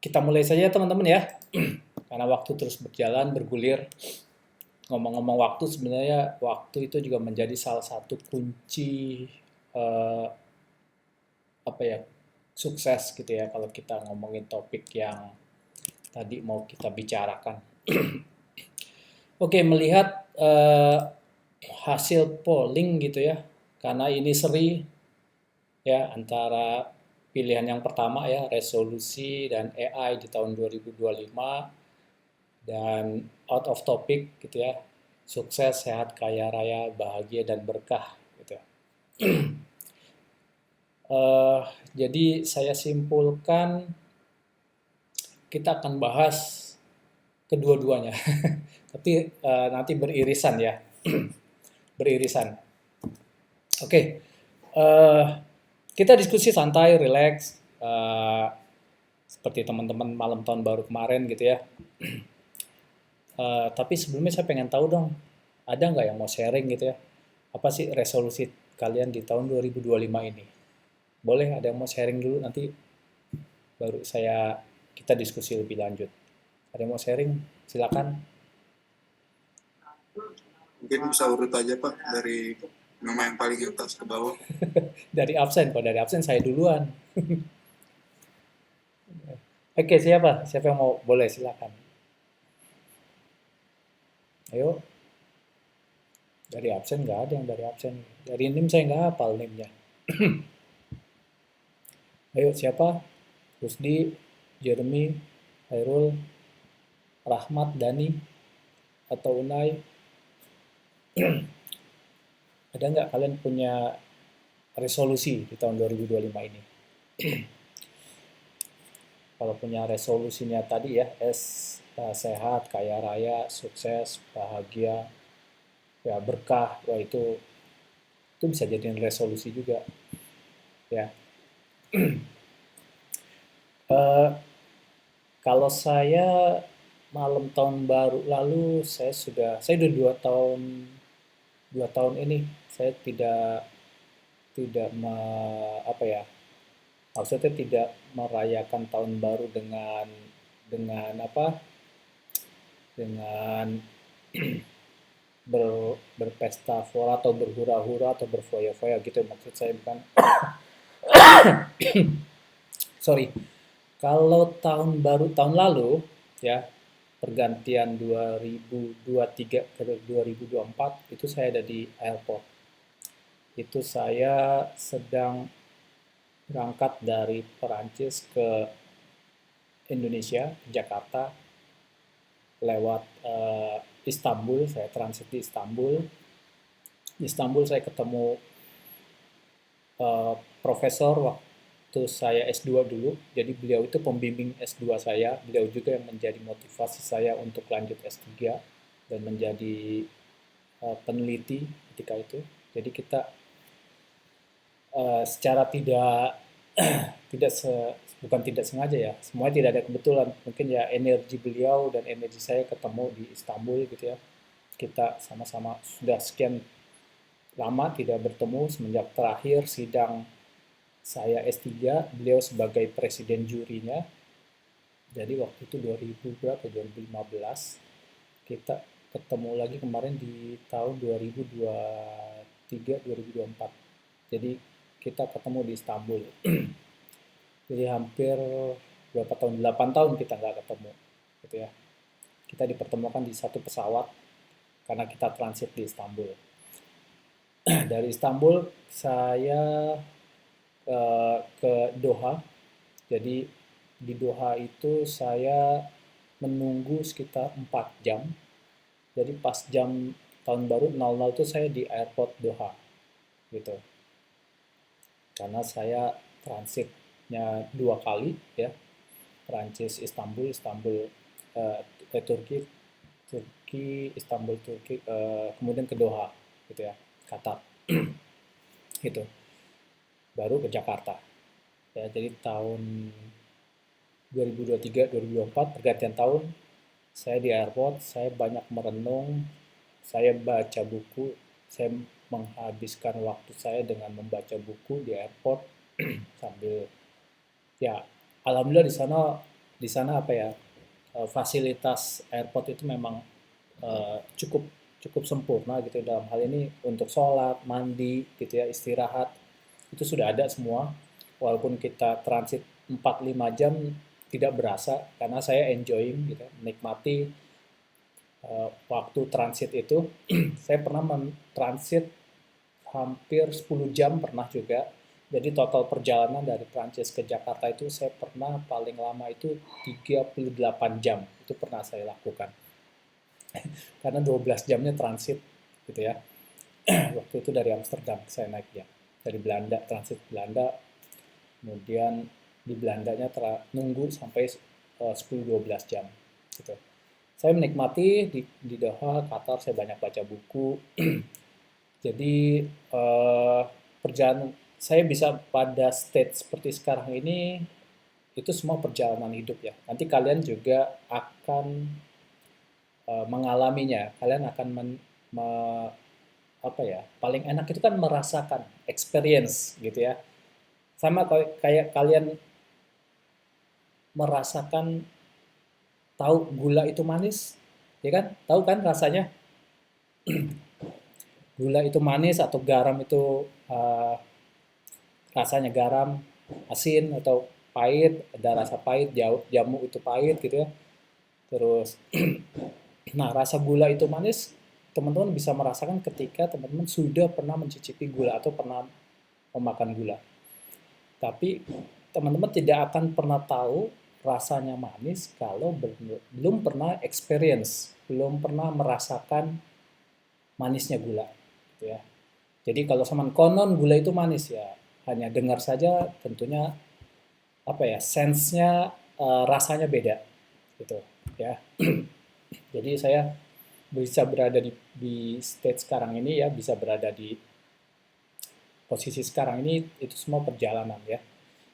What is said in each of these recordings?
Kita mulai saja teman-teman ya, karena waktu terus berjalan, bergulir. Ngomong-ngomong waktu, sebenarnya waktu itu juga menjadi salah satu kunci eh, apa ya sukses gitu ya kalau kita ngomongin topik yang tadi mau kita bicarakan. Oke, melihat hasil polling gitu ya, karena ini seri ya antara pilihan yang pertama ya resolusi dan AI di tahun 2025 dan out of topic gitu ya, sukses sehat kaya raya bahagia dan berkah gitu ya. Eh, jadi saya simpulkan kita akan bahas kedua-duanya, tapi nanti beririsan ya, beririsan. Oke, eh, kita diskusi santai, relax, seperti teman-teman malam tahun baru kemarin gitu ya. Tapi sebelumnya saya pengen tahu dong, ada nggak yang mau sharing gitu ya? Apa sih resolusi kalian di tahun 2025 ini? Boleh ada yang mau sharing dulu, nanti baru kita diskusi lebih lanjut. Ada yang mau sharing? Silakan. Mungkin bisa urut aja Pak dari nama yang paling atas ke bawah. Dari absen, kalau dari absen saya duluan. Oke, siapa? Siapa yang mau? Boleh, silakan. Ayo, dari absen nggak ada yang dari absen. Dari NIM saya nggak hafal NIM-nya. Ayo, siapa? Rusdi, Jeremy, Hairul, Rahmat, Dani, atau Unai? Ada nggak kalian punya resolusi di tahun 2025 ini? Kalau punya resolusinya tadi ya, sehat, kaya raya, sukses, bahagia, ya berkah, wah itu bisa jadi resolusi juga ya. Eh, Kalau saya malam tahun baru lalu saya udah 2 tahun ini saya tidak apa ya, maksudnya tidak merayakan tahun baru dengan apa, dengan berpesta fora atau berhura-hura atau berfoya-foya gitu, maksud saya bukan. Sorry, kalau tahun baru tahun lalu ya, pergantian 2023 ke 2024 itu saya ada di airport. Itu saya sedang berangkat dari Perancis ke Indonesia, Jakarta, lewat Istanbul, saya transit di Istanbul. Di Istanbul saya ketemu profesor waktu saya S2 dulu. Jadi beliau itu pembimbing S2 saya, beliau juga yang menjadi motivasi saya untuk lanjut S3 dan menjadi peneliti ketika itu. Jadi kita secara tidak bukan tidak sengaja ya, semuanya tidak ada kebetulan, mungkin ya energi beliau dan energi saya ketemu di Istanbul gitu ya. Kita sama-sama sudah sekian lama tidak bertemu semenjak terakhir sidang saya S3, beliau sebagai presiden jurinya. Jadi waktu itu 2000 berapa, 2015 kita ketemu lagi kemarin di tahun 2023 2024. Jadi kita ketemu di Istanbul. Jadi hampir berapa tahun, 8 tahun kita nggak ketemu gitu ya. Kita dipertemukan di satu pesawat karena kita transit di Istanbul. Dari Istanbul saya ke Doha. Jadi di Doha itu saya menunggu sekitar 4 jam. Jadi pas jam tahun baru 00 itu saya di airport Doha gitu. Karena saya transitnya 2 kali ya, Prancis Istanbul, Istanbul Turki, Turki Istanbul Turki, kemudian ke Doha gitu ya, Qatar gitu, baru ke Jakarta ya. Jadi tahun 2023 2024 pergantian tahun saya di airport, saya banyak merenung, saya baca buku, saya menghabiskan waktu saya dengan membaca buku di airport sambil ya, alhamdulillah di sana di sana apa ya, fasilitas airport itu memang cukup cukup sempurna gitu dalam hal ini untuk sholat, mandi gitu ya, istirahat itu sudah ada semua. Walaupun kita transit 4-5 jam tidak berasa karena saya enjoying gitu, menikmati waktu transit itu. Saya pernah transit hampir 10 jam pernah juga. Jadi total perjalanan dari Prancis ke Jakarta itu saya pernah paling lama itu 38 jam. Itu pernah saya lakukan. Karena 12 jamnya transit gitu ya. Waktu itu dari Amsterdam saya naik ya. Dari Belanda, transit Belanda. Kemudian di Belandanya nunggu sampai 10-12 jam gitu. Saya menikmati di Doha, Qatar, saya banyak baca buku. Jadi perjalanan saya bisa pada state seperti sekarang ini itu semua perjalanan hidup ya. Nanti kalian juga akan mengalaminya. Kalian akan apa ya? Paling enak itu kan merasakan experience gitu ya. Sama kayak kalian merasakan tahu gula itu manis, ya kan? Tahu kan rasanya? Gula itu manis atau garam itu rasanya garam, asin atau pahit, ada rasa pahit, jamu itu pahit gitu ya. Terus, nah rasa gula itu manis, teman-teman bisa merasakan ketika teman-teman sudah pernah mencicipi gula atau pernah memakan gula. Tapi teman-teman tidak akan pernah tahu rasanya manis kalau belum pernah experience, belum pernah merasakan manisnya gula. Gitu ya. Jadi kalau sama konon gula itu manis ya, hanya dengar saja tentunya apa ya, sense-nya rasanya beda gitu ya. Jadi saya bisa berada di state sekarang ini ya, bisa berada di posisi sekarang ini itu semua perjalanan ya.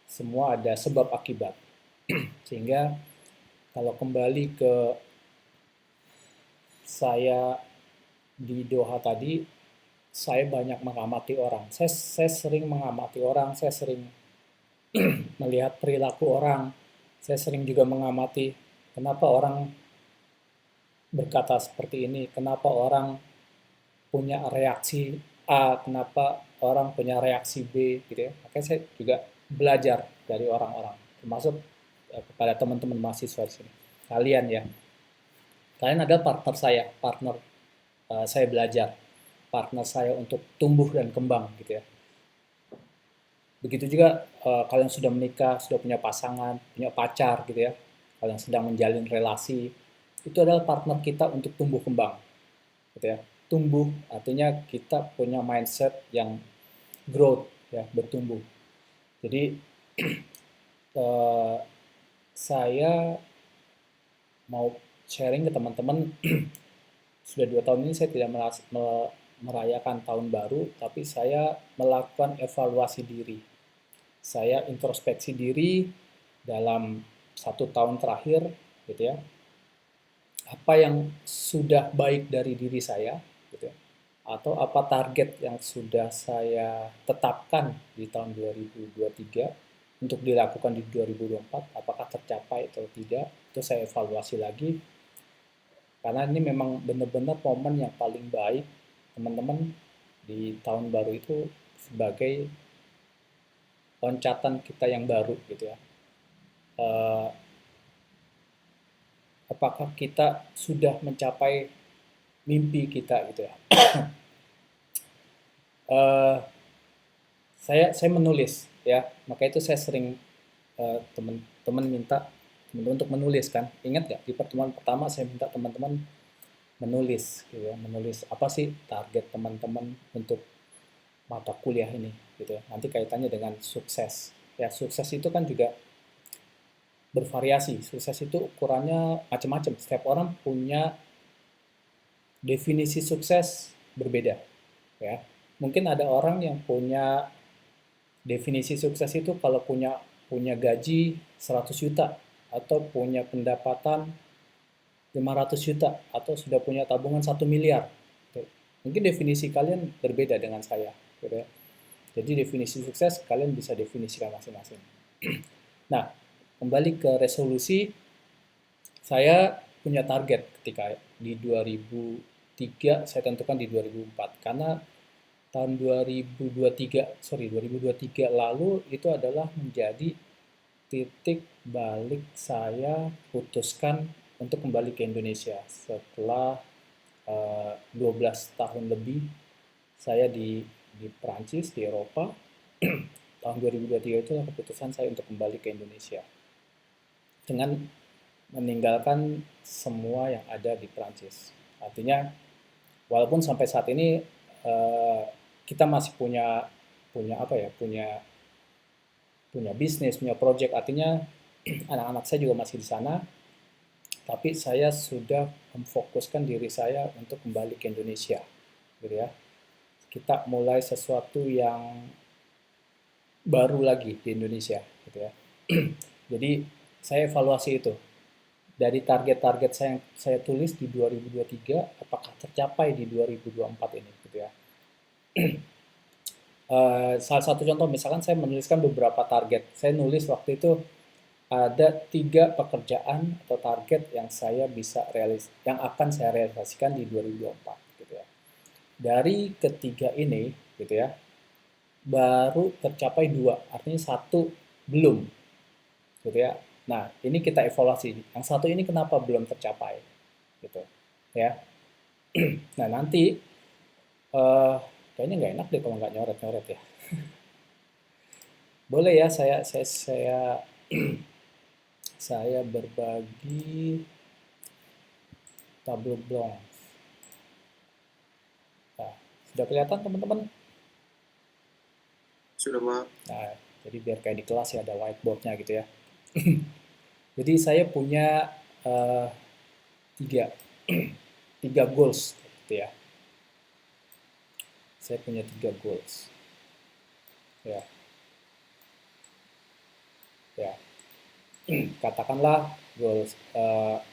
Semua ada sebab akibat. Sehingga kalau kembali ke saya di Doha tadi, saya banyak mengamati orang. Saya sering mengamati orang, saya sering melihat perilaku orang. Saya sering juga mengamati kenapa orang berkata seperti ini, kenapa orang punya reaksi A, kenapa orang punya reaksi B, gitu ya. Makanya saya juga belajar dari orang-orang, termasuk kepada teman-teman mahasiswa di sini. Kalian ya, kalian adalah partner saya, partner saya belajar, partner saya untuk tumbuh dan kembang, gitu ya. Begitu juga kalian sudah menikah, sudah punya pasangan, punya pacar gitu ya. Kalian sedang menjalin relasi, itu adalah partner kita untuk tumbuh kembang gitu ya. Tumbuh artinya kita punya mindset yang growth ya, bertumbuh. Jadi eh, saya mau sharing ke teman-teman sudah 2 tahun ini saya tidak merayakan tahun baru, tapi saya melakukan evaluasi diri. Saya introspeksi diri dalam 1 tahun terakhir, gitu ya. Apa yang sudah baik dari diri saya, gitu ya. Atau apa target yang sudah saya tetapkan di tahun 2023 untuk dilakukan di 2024, apakah tercapai atau tidak, itu saya evaluasi lagi. Karena ini memang benar-benar momen yang paling baik teman-teman di tahun baru itu sebagai loncatan kita yang baru gitu ya. Uh, apakah kita sudah mencapai mimpi kita gitu ya. Uh, saya menulis ya, maka itu saya sering teman-teman minta teman-teman untuk menulis kan. Ingat nggak di pertemuan pertama saya minta teman-teman menulis gitu ya, menulis apa sih target teman-teman untuk mata kuliah ini gitu ya. Nanti kaitannya dengan sukses. Ya, sukses itu kan juga bervariasi. Sukses itu ukurannya macam-macam. Setiap orang punya definisi sukses berbeda, ya. Mungkin ada orang yang punya definisi sukses itu kalau punya punya gaji 100 juta atau punya pendapatan 500 juta atau sudah punya tabungan 1 miliar. Mungkin definisi kalian berbeda dengan saya, gitu ya. Jadi definisi sukses kalian bisa definisikan masing-masing. Nah, kembali ke resolusi, saya punya target ketika di 2003, saya tentukan di 2004 karena tahun 2023 lalu itu adalah menjadi titik balik saya putuskan untuk kembali ke Indonesia setelah 12 tahun lebih saya di Prancis, di Eropa. Tahun 2023 itu keputusan saya untuk kembali ke Indonesia dengan meninggalkan semua yang ada di Prancis. Artinya walaupun sampai saat ini eh, kita masih punya punya apa ya, punya punya bisnis, punya project, artinya anak-anak saya juga masih di sana, tapi saya sudah memfokuskan diri saya untuk kembali ke Indonesia, gitu ya. Kita mulai sesuatu yang baru lagi di Indonesia, gitu ya. Jadi saya evaluasi itu dari target-target saya yang saya tulis di 2023, apakah tercapai di 2024 ini, gitu ya. Salah satu contoh, misalkan saya menuliskan beberapa target. Saya nulis waktu itu ada 3 pekerjaan atau target yang saya bisa yang akan saya realisasikan di 2024, gitu ya. Dari ketiga ini, gitu ya, baru tercapai 2, artinya satu belum, gitu ya. Nah, ini kita evaluasi. Yang satu ini kenapa belum tercapai, gitu, ya. Nah, nanti eh kayaknya nggak enak deh kalau nggak nyoret-nyoret ya. Boleh ya, saya berbagi tableau blanc. Nah, sudah kelihatan teman-teman? Sudah, Pak. Nah, jadi biar kayak di kelas ya ada whiteboardnya gitu ya. Jadi saya punya eh, tiga, tiga goals gitu ya. Saya punya 3 goals. Ya, ya. Katakanlah goals A,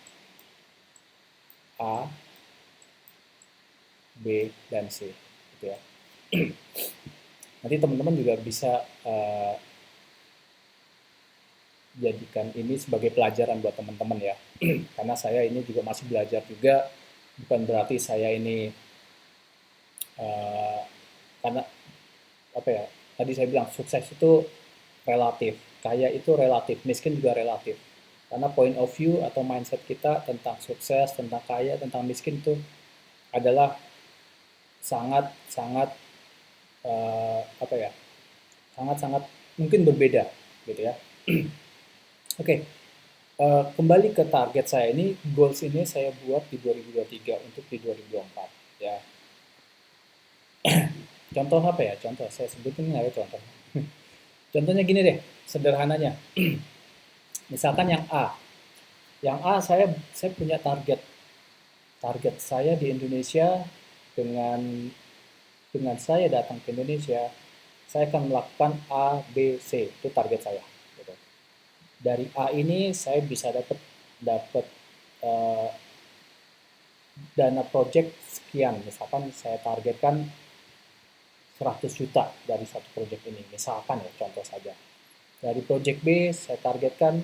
B, dan C gitu ya. Nanti teman-teman juga bisa jadikan ini sebagai pelajaran buat teman-teman ya. Karena saya ini juga masih belajar juga, bukan berarti saya ini karena apa ya? Tadi saya bilang sukses itu relatif, kaya itu relatif, miskin juga relatif. Karena point of view atau mindset kita tentang sukses, tentang kaya, tentang miskin itu adalah sangat-sangat apa ya? Sangat-sangat mungkin berbeda gitu ya. Oke, kembali ke target saya ini, goals ini saya buat di 2023 untuk di 2024 ya. Contoh apa ya? Contoh saya sebutin nggak ya contoh? Contohnya gini deh, sederhananya. Misalkan yang A saya punya target. Target saya di Indonesia dengan saya datang ke Indonesia, saya akan melakukan A, B, C. Itu target saya. Gitu. Dari A ini saya bisa dapat dapat uh, dana project sekian. Misalkan saya targetkan 100 juta dari satu project ini. Misalkan ya, contoh saja. Dari project B saya targetkan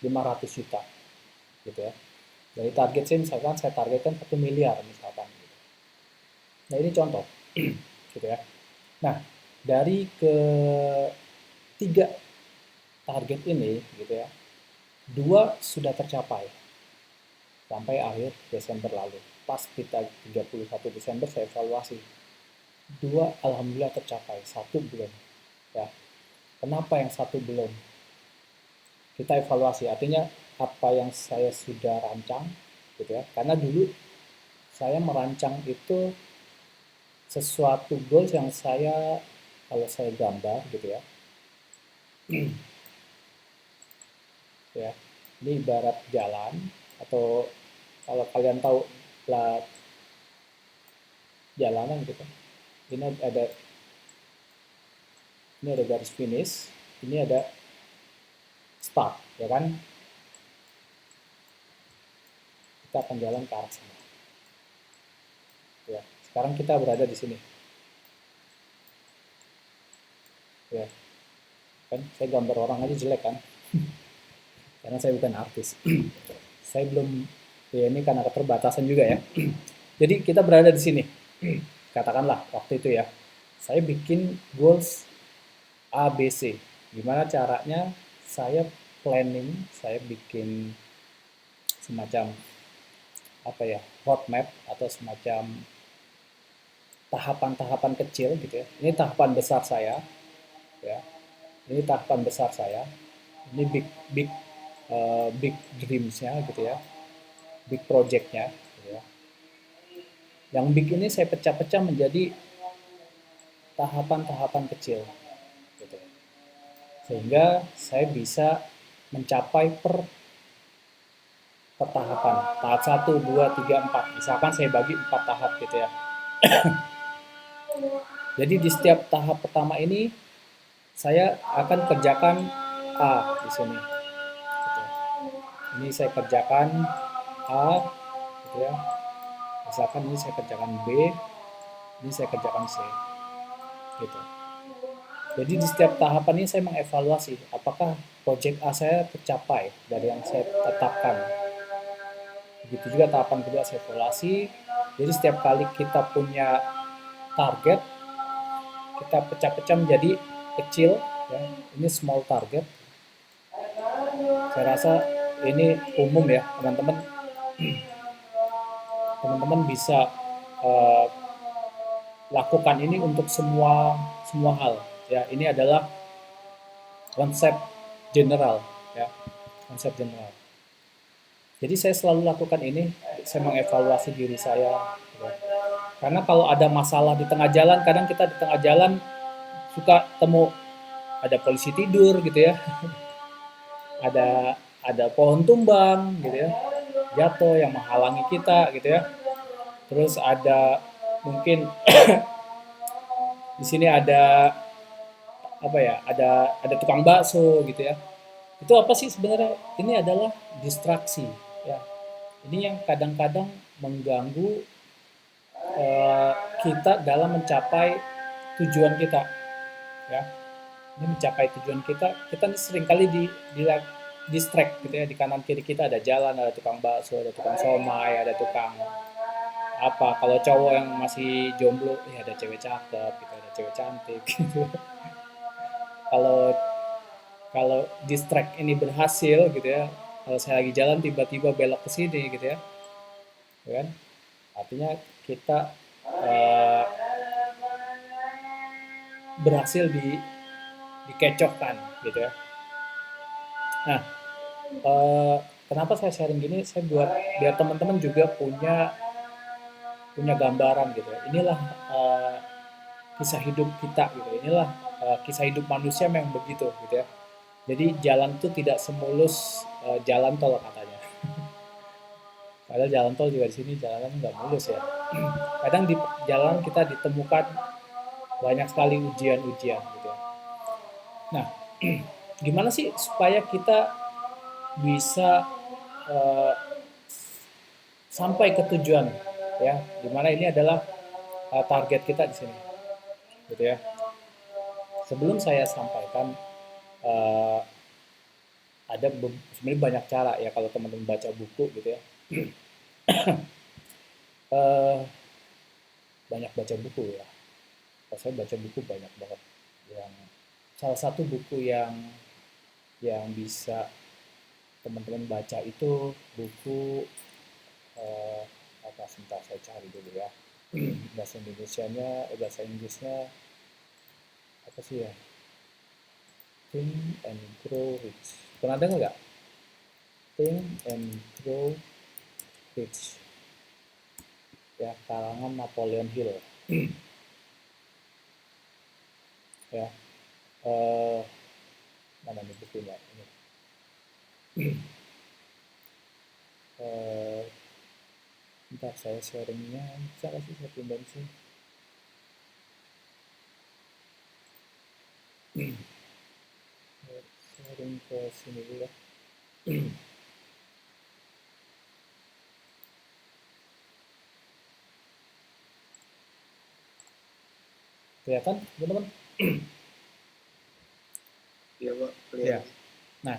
500 juta. Gitu ya. Dari target C misalkan saya targetkan 1 miliar misalkan. Gitu. Nah ini contoh. Gitu ya. Nah, dari ketiga target ini gitu ya, 2 sudah tercapai sampai akhir Desember lalu. Pas kita 31 Desember saya evaluasi. 2 alhamdulillah tercapai, satu belum. Ya. Kenapa yang satu belum? Kita evaluasi, artinya apa yang saya sudah rancang gitu ya. Karena dulu saya merancang itu sesuatu goals yang saya kalau saya gambar gitu ya. Ya, ini ibarat jalan atau kalau kalian tahu lah jalanan gitu. Ada ini ada garis finish, ini ada start, ya kan? Kita akan jalan ke arah sana. Ya, sekarang kita berada di sini. Ya, kan? Saya gambar orang aja jelek kan? karena saya bukan artis. Saya belum, ya ini karena keterbatasan juga ya. Jadi kita berada di sini. Katakanlah waktu itu ya, saya bikin goals A, B, C. Gimana caranya saya planning, saya bikin semacam apa ya, roadmap atau semacam tahapan-tahapan kecil gitu ya. Ini tahapan besar saya, ya. Ini tahapan besar saya. Ini big big big dreams-nya gitu ya, big project-nya gitu ya. Yang big ini saya pecah-pecah menjadi tahapan-tahapan kecil gitu. Sehingga saya bisa mencapai per tahapan. Tahap 1, 2, 3, 4. Misalkan saya bagi 4 tahap gitu ya. Jadi di setiap tahap pertama ini saya akan kerjakan A di sini. Gitu. Ini saya kerjakan A gitu ya. Misalkan ini saya kerjakan B, ini saya kerjakan C. Gitu. Jadi di setiap tahapan ini saya mengevaluasi apakah project A saya tercapai dari yang saya tetapkan. Begitu juga tahapan kedua saya evaluasi. Jadi setiap kali kita punya target, kita pecah-pecah menjadi kecil. Ya. Ini small target. Saya rasa ini umum ya teman-teman. Teman-teman bisa lakukan ini untuk semua hal. Ya, ini adalah konsep general. Ya, konsep general. Jadi saya selalu lakukan ini, saya mengevaluasi diri saya. Ya. Karena kalau ada masalah di tengah jalan, kadang kita di tengah jalan suka temu ada polisi tidur gitu ya, ada pohon tumbang gitu ya, jatuh yang menghalangi kita gitu ya. Terus ada mungkin di sini ada apa ya, ada tukang bakso gitu ya. Itu apa sih sebenarnya? Ini adalah distraksi ya. Ini yang kadang-kadang mengganggu eh, kita dalam mencapai tujuan kita ya. Ini mencapai tujuan kita sering kali di distract gitu ya, di kanan kiri kita ada jalan, ada tukang bakso, ada tukang somai, ada tukang apa, kalau cowok yang masih jomblo ya ada cewek cakep gitu, ada cewek cantik gitu. kalau kalau distract ini berhasil gitu ya, kalau saya lagi jalan tiba-tiba belok ke sini gitu ya, kan artinya kita uh, berhasil dikecohkan gitu ya. Nah, kenapa saya sharing gini, saya buat biar teman-teman juga punya punya gambaran gitu ya. Inilah kisah hidup kita gitu. Inilah kisah hidup manusia memang begitu gitu ya. Jadi jalan itu tidak semulus jalan tol katanya. Padahal jalan tol juga di sini jalanan nggak mulus ya. Kadang di jalan kita ditemukan banyak sekali ujian-ujian gitu ya. Nah, gimana sih supaya kita bisa uh, sampai ke tujuan ya, dimana ini adalah target kita di sini gitu ya. Sebelum saya sampaikan uh, ada sebenarnya banyak cara ya kalau teman-teman baca buku gitu ya. uh, Banyak baca buku ya. Kalau saya baca buku banyak banget. Yang salah satu buku yang bisa teman-teman baca itu buku apa, sebentar saya cari dulu ya. Bahasa Inggrisnya apa sih ya? Think and Grow Rich. Pernah dengar nggak? Think and Grow Rich. Ya, karangan Napoleon Hill. Ya, mana nih bukunya ini? Bentar saya sharingnya, bisa nggak sih saya pindahin sih? Sharing ke sini dulu ya. Kelihatan teman-teman? Iya Pak, Ya. kelihatan. Nah,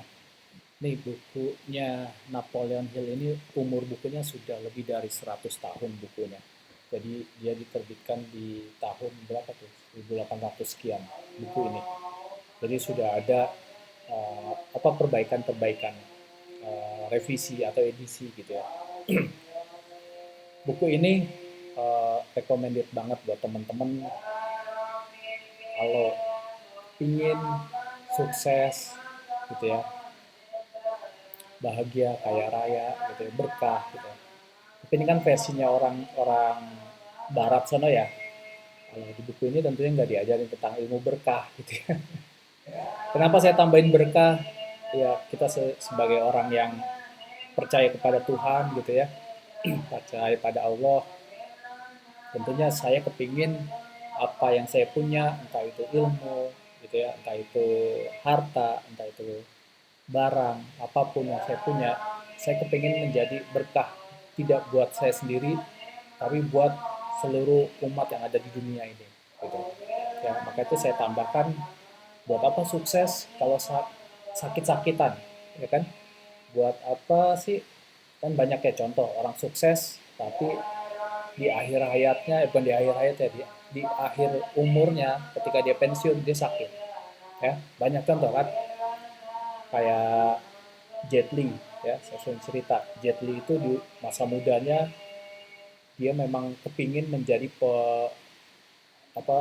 Nih bukunya Napoleon Hill ini umur bukunya sudah lebih dari 100 tahun bukunya. Jadi dia diterbitkan di tahun berapa tuh? 1800 sekian buku ini. Jadi sudah ada apa perbaikan-perbaikan, revisi atau edisi gitu ya. Buku ini recommended banget buat teman-teman kalau ingin sukses gitu ya, bahagia, kaya raya gitu ya, berkah gitu ya. Tapi ini kan versinya orang-orang barat sana ya. Kalau di buku ini tentunya nggak diajarin tentang ilmu berkah gitu ya. Kenapa saya tambahin berkah? Ya kita sebagai orang yang percaya kepada Tuhan gitu ya, percaya pada Allah, tentunya saya kepingin apa yang saya punya, entah itu ilmu gitu ya, entah itu harta, entah itu barang, apapun yang saya kepingin menjadi berkah, tidak buat saya sendiri, tapi buat seluruh umat yang ada di dunia ini gitu ya. Maka itu saya tambahkan, buat apa sukses kalau sakit-sakitan ya kan, buat apa sih, kan banyak ya contoh orang sukses tapi di akhir hayatnya, bukan di akhir hayatnya, di akhir umurnya ketika dia pensiun dia sakit ya. Banyak contoh kan, kayak Jet Li ya, saya sering cerita Jet Li itu di masa mudanya dia memang kepingin menjadi apa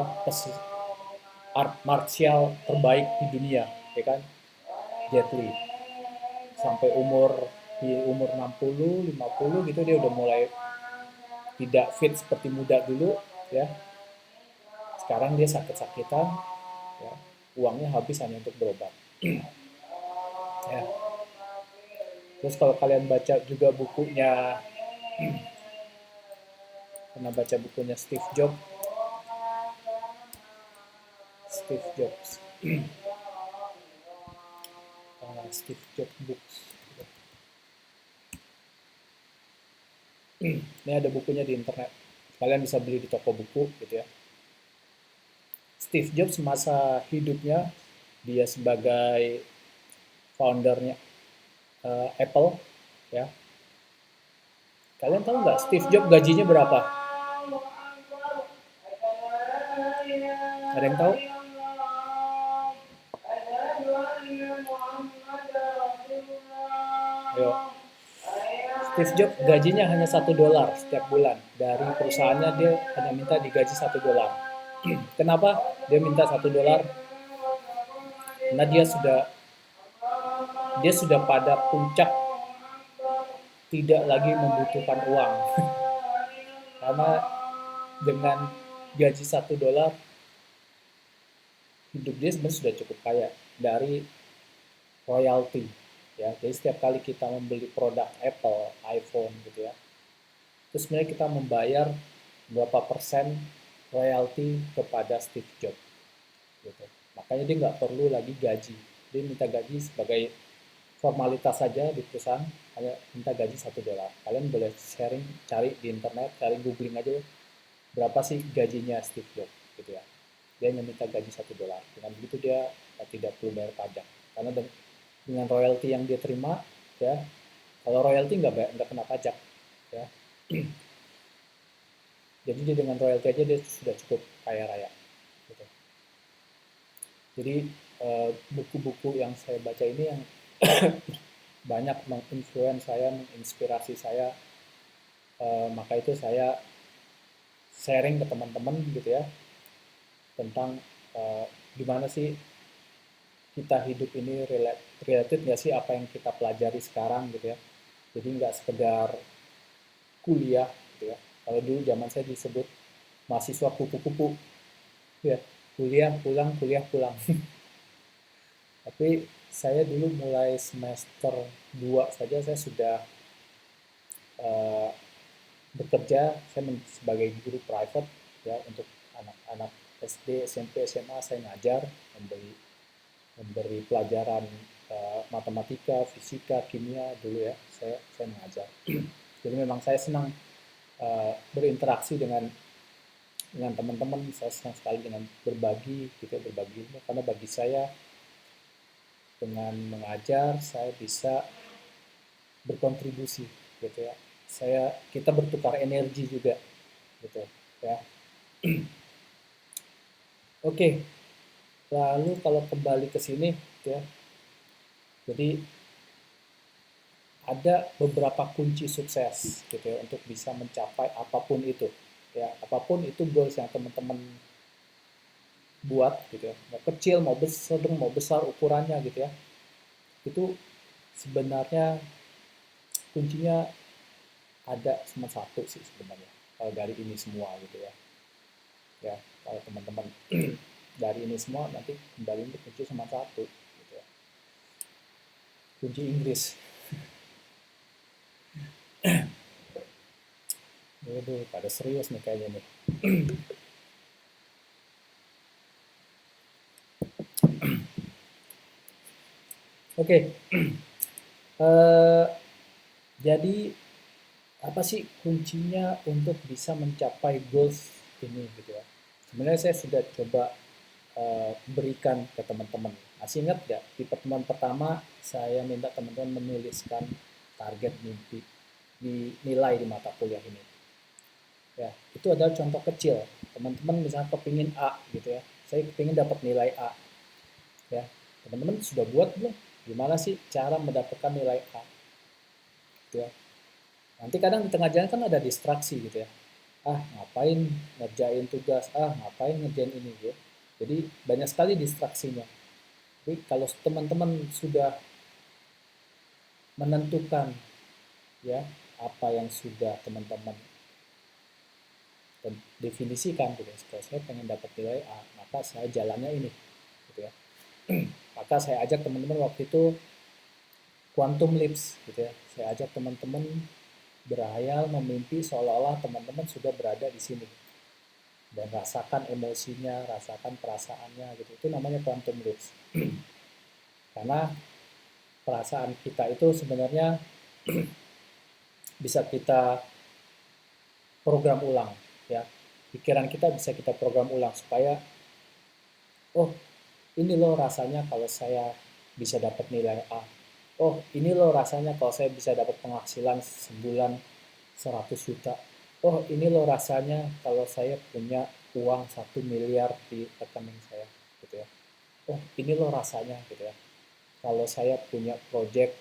art martial terbaik di dunia ya kan, Jet Li sampai di umur 60 50 gitu dia udah mulai tidak fit seperti muda dulu ya. Sekarang dia sakit-sakitan ya, uangnya habis hanya untuk berobat ya. Terus kalau kalian baca juga bukunya, pernah baca bukunya Steve Jobs, Steve Jobs Books. Ini ada bukunya di internet, kalian bisa beli di toko buku gitu ya. Steve Jobs masa hidupnya dia sebagai foundernya Apple ya. Kalian tahu nggak Steve Jobs gajinya berapa? Ada yang tahu? Ayo. Steve Jobs gajinya hanya $1 setiap bulan. Dari perusahaannya dia hanya minta digaji $1. Kenapa dia minta $1? Karena dia sudah pada puncak tidak lagi membutuhkan uang. Karena dengan gaji $1 hidup dia sebenarnya sudah cukup kaya dari royalty ya. Jadi setiap kali kita membeli produk Apple, iPhone gitu ya, terus sebenarnya kita membayar berapa persen royalty kepada Steve Jobs gitu. Makanya dia nggak perlu lagi gaji, dia minta gaji sebagai formalitas saja di perusahaan, hanya minta gaji $1. Kalian boleh sharing, cari di internet, cari googling aja berapa sih gajinya Steve Jobs gitu ya. Dia hanya minta gaji $1. Dengan begitu dia tidak perlu bayar pajak, karena dengan royalti yang dia terima ya, kalau royalti nggak kena pajak ya. Jadi dia dengan royalti aja dia sudah cukup kaya raya gitu. Jadi buku-buku yang saya baca ini yang banyak menginfluence saya, menginspirasi saya, maka itu saya sharing ke teman-teman gitu ya, tentang gimana sih kita hidup ini related nggak sih apa yang kita pelajari sekarang gitu ya. Jadi nggak sekedar kuliah gitu ya. Kalau dulu zaman saya disebut mahasiswa kupu-kupu ya, kuliah pulang. Tapi saya dulu mulai semester 2 saja saya sudah uh, bekerja, saya sebagai guru private ya untuk anak-anak SD, SMP, SMA. Saya ngajar, memberi pelajaran matematika, fisika, kimia dulu ya. Saya mengajar. Jadi memang saya senang berinteraksi dengan teman-teman. Saya senang sekali dengan berbagi gitu, berbagi ilmu, karena bagi saya dengan mengajar saya bisa berkontribusi gitu ya. Kita bertukar energi juga gitu ya. Oke, lalu kalau kembali ke sini gitu ya. Jadi ada beberapa kunci sukses gitu ya untuk bisa mencapai apapun itu. Ya, apapun itu goals yang teman-teman buat gitu ya. Mau kecil, mau besar, sedang, mau besar ukurannya gitu ya. Itu sebenarnya kuncinya ada cuma satu sih sebenarnya. Kalau dari ini semua gitu ya. Ya, kalau teman-teman dari ini semua nanti kembali ke kunci cuma satu gitu ya. Kunci Inggris. Waduh, pada serius nih kayaknya nih. Oke, eh, jadi apa sih kuncinya untuk bisa mencapai goals ini gitu ya? Sebenarnya saya sudah coba berikan ke teman-teman. Masih ingat nggak di pertemuan pertama saya minta teman-teman menuliskan target mimpi di nilai di mata kuliah ini. Ya, itu adalah contoh kecil. Teman-teman misalnya kepingin A gitu ya. Saya kepingin dapat nilai A. Ya, teman-teman sudah buat belum? Gimana sih cara mendapatkan nilai A? Gitu ya. Nanti kadang di tengah jalan kan ada distraksi gitu ya. Ah, ngapain ngerjain tugas? Ah, ngapain ngerjain ini gitu. Jadi banyak sekali distraksinya. Jadi kalau teman-teman sudah menentukan ya apa yang sudah teman-teman definisikan gitu. Kalau saya pengen dapat nilai A, maka saya jalannya ini gitu ya. Maka saya ajak teman-teman waktu itu quantum leaps gitu ya. Saya ajak teman-teman berhayal memimpi seolah-olah teman-teman sudah berada di sini dan rasakan emosinya, rasakan perasaannya gitu. Itu namanya quantum leaps. Karena perasaan kita itu sebenarnya bisa kita program ulang ya. Pikiran kita bisa kita program ulang supaya oh, ini loh rasanya kalau saya bisa dapat nilai A. Oh, ini loh rasanya kalau saya bisa dapat penghasilan sebulan 100 juta. Oh, ini loh rasanya kalau saya punya uang 1 miliar di rekening saya gitu ya. Oh, ini loh rasanya gitu ya. Kalau saya punya project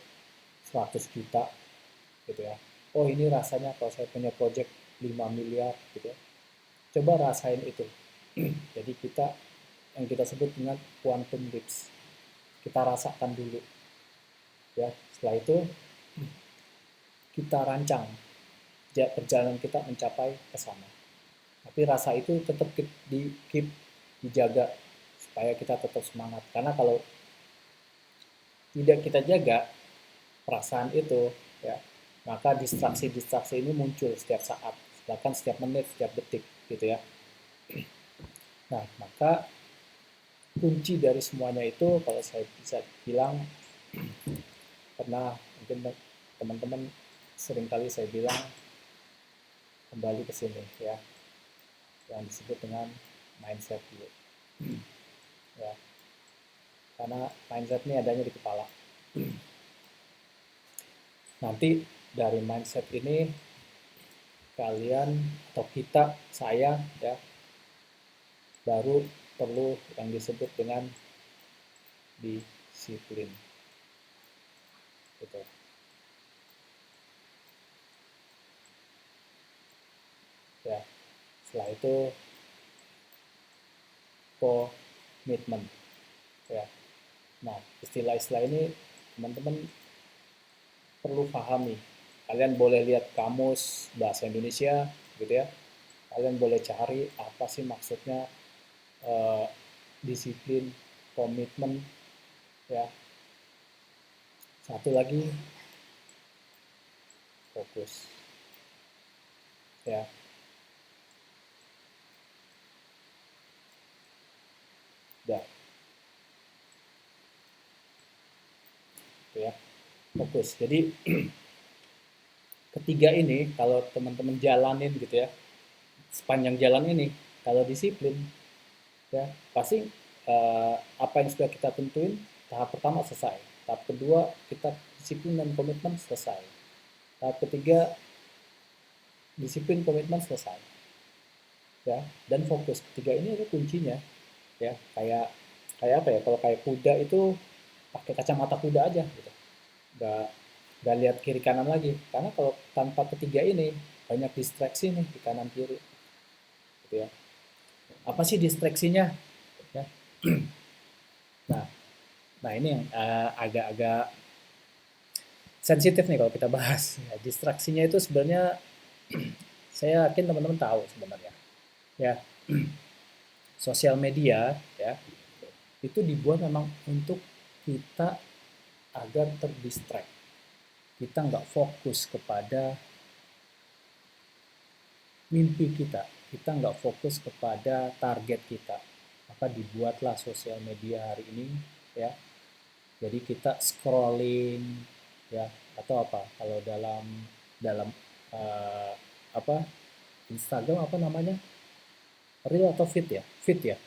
100 juta gitu ya. Oh, ini rasanya kalau saya punya project 5 miliar gitu ya. Coba rasain itu. Jadi kita yang kita sebut dengan quantum leaps. Kita rasakan dulu ya. Setelah itu kita rancang perjalanan kita mencapai ke sana. Tapi rasa itu tetap di keep dijaga supaya kita tetap semangat. Karena kalau tidak kita jaga perasaan itu ya, maka distraksi-distraksi ini muncul setiap saat, bahkan setiap menit, setiap detik gitu ya. Nah, maka kunci dari semuanya itu kalau saya bisa bilang pernah mungkin teman-teman seringkali saya bilang kembali ke sini ya, yang disebut dengan mindset dulu ya, karena mindset ini adanya di kepala. Nanti dari mindset ini kalian atau kita, saya ya, baru perlu yang disebut dengan disiplin gitu ya. Setelah itu komitmen ya. Nah, istilah-istilah ini teman-teman perlu pahami. Kalian boleh lihat kamus bahasa Indonesia gitu ya. Kalian boleh cari apa sih maksudnya eh, disiplin, komitmen ya. Satu lagi fokus ya. Udah, gitu ya. Fokus. Jadi ketiga ini kalau teman-teman jalanin gitu ya, sepanjang jalan ini kalau disiplin ya pasti apa yang sudah kita tentuin tahap pertama selesai. Tahap kedua kita disiplin dan komitmen selesai. Tahap ketiga disiplin komitmen selesai. Ya, dan fokus. Ketiga ini itu kuncinya. Ya, kayak kayak apa ya? Kalau kayak kuda itu pakai kacamata kuda aja gitu. Nggak nggak lihat kiri kanan lagi. Karena kalau tanpa ketiga ini banyak distraksi nih di kanan kiri. Gitu ya. Apa sih distraksinya? Ya. Nah, nah ini yang agak-agak sensitif nih kalau kita bahas. Ya, distraksinya itu sebenarnya saya yakin teman-teman tahu sebenarnya. Ya, sosial media ya itu dibuat memang untuk kita agar terdistract. Kita nggak fokus kepada mimpi kita. Kita nggak fokus kepada target kita. Maka dibuatlah sosial media hari ini ya. Jadi kita scrolling ya atau apa kalau dalam dalam uh, apa Instagram apa namanya reel atau feed ya feed ya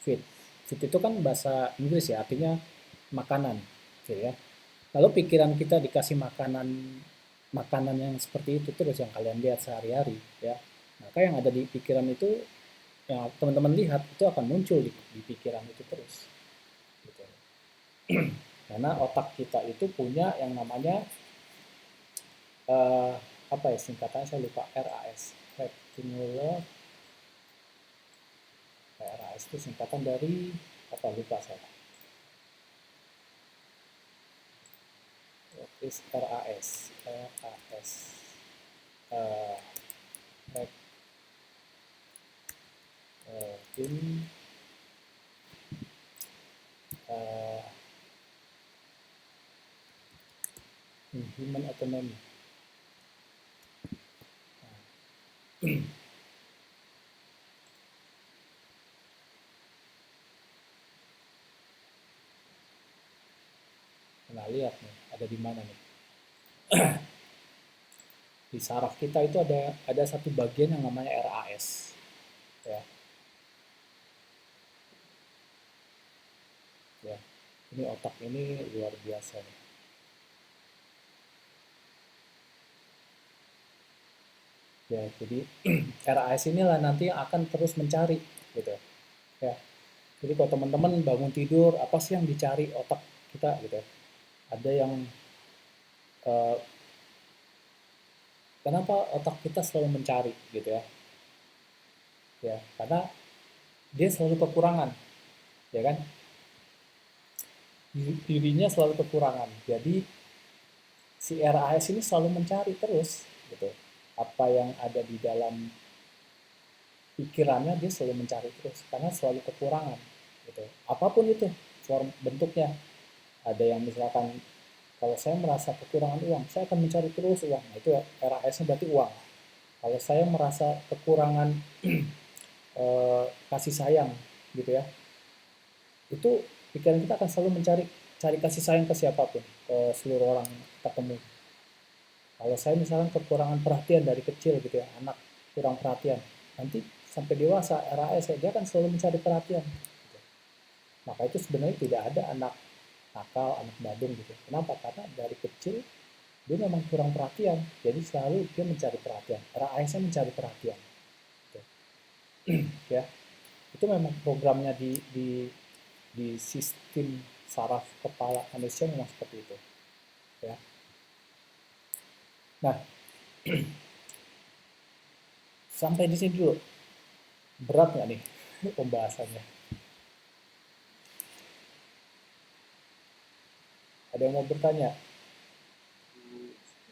feed feed itu kan bahasa Inggris ya artinya makanan gitu ya. Kalau pikiran kita dikasih makanan makanan yang seperti itu terus yang kalian lihat sehari-hari ya maka yang ada di pikiran itu yang teman-teman lihat itu akan muncul di pikiran itu terus gitu. Karena otak kita itu punya yang namanya uh, apa ya singkatannya saya lupa RAS reticular RAS itu singkatan dari apa lupa saya is RAS RAS uh, in uh, in human autonomy. Nah lihat nih ada di mana nih di saraf kita itu ada satu bagian yang namanya RAS ya ya ini otak ini luar biasa nih. Ya jadi RAS inilah nanti yang akan terus mencari gitu ya jadi kalau teman-teman bangun tidur apa sih yang dicari otak kita gitu ada yang uh, kenapa otak kita selalu mencari gitu ya karena dia selalu kekurangan ya kan dirinya selalu kekurangan jadi si RAS ini selalu mencari terus gitu apa yang ada di dalam pikirannya dia selalu mencari terus karena selalu kekurangan gitu apapun itu form bentuknya ada yang misalkan kalau saya merasa kekurangan uang saya akan mencari terus uang nah, itu RAS-nya berarti uang kalau saya merasa kekurangan kasih sayang gitu ya itu pikiran kita akan selalu cari kasih sayang ke siapapun ke seluruh orang ketemu kalau saya misalkan kekurangan perhatian dari kecil gitu ya anak kurang perhatian nanti sampai dewasa RAS dia akan selalu mencari perhatian gitu. Maka itu sebenarnya tidak ada anak nakal anak badung gitu kenapa karena dari kecil dia memang kurang perhatian jadi selalu dia mencari perhatian RAS-nya mencari perhatian gitu. Ya itu memang programnya di sistem saraf kepala manusia memang seperti itu ya nah sampai di sini dulu berat nggak nih pembahasannya ada yang mau bertanya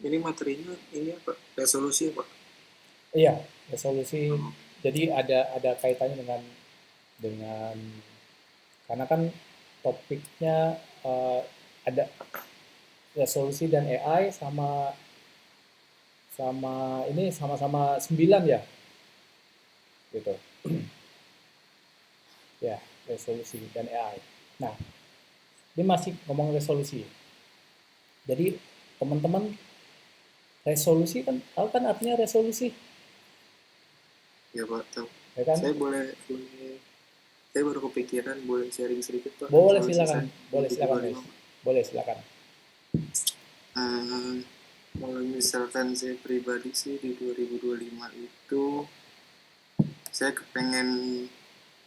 Ini materinya ini apa? Resolusi apa? iya resolusi jadi ada kaitannya dengan karena kan topiknya ada resolusi dan AI sama sama ini sama-sama 9 ya gitu ya resolusi dan AI nah ini masih ngomong resolusi jadi teman-teman resolusi kan tahu kan artinya resolusi Ya Pak, tahu. ya kan Saya boleh Saya baru kepikiran, boleh sharing sedikit Pak, Boleh resolusi silakan, saya boleh silakan 2025 Luis. Pak. Boleh silakan. Eh, Kalau misalkan saya pribadi sih di 2025 itu saya kepengen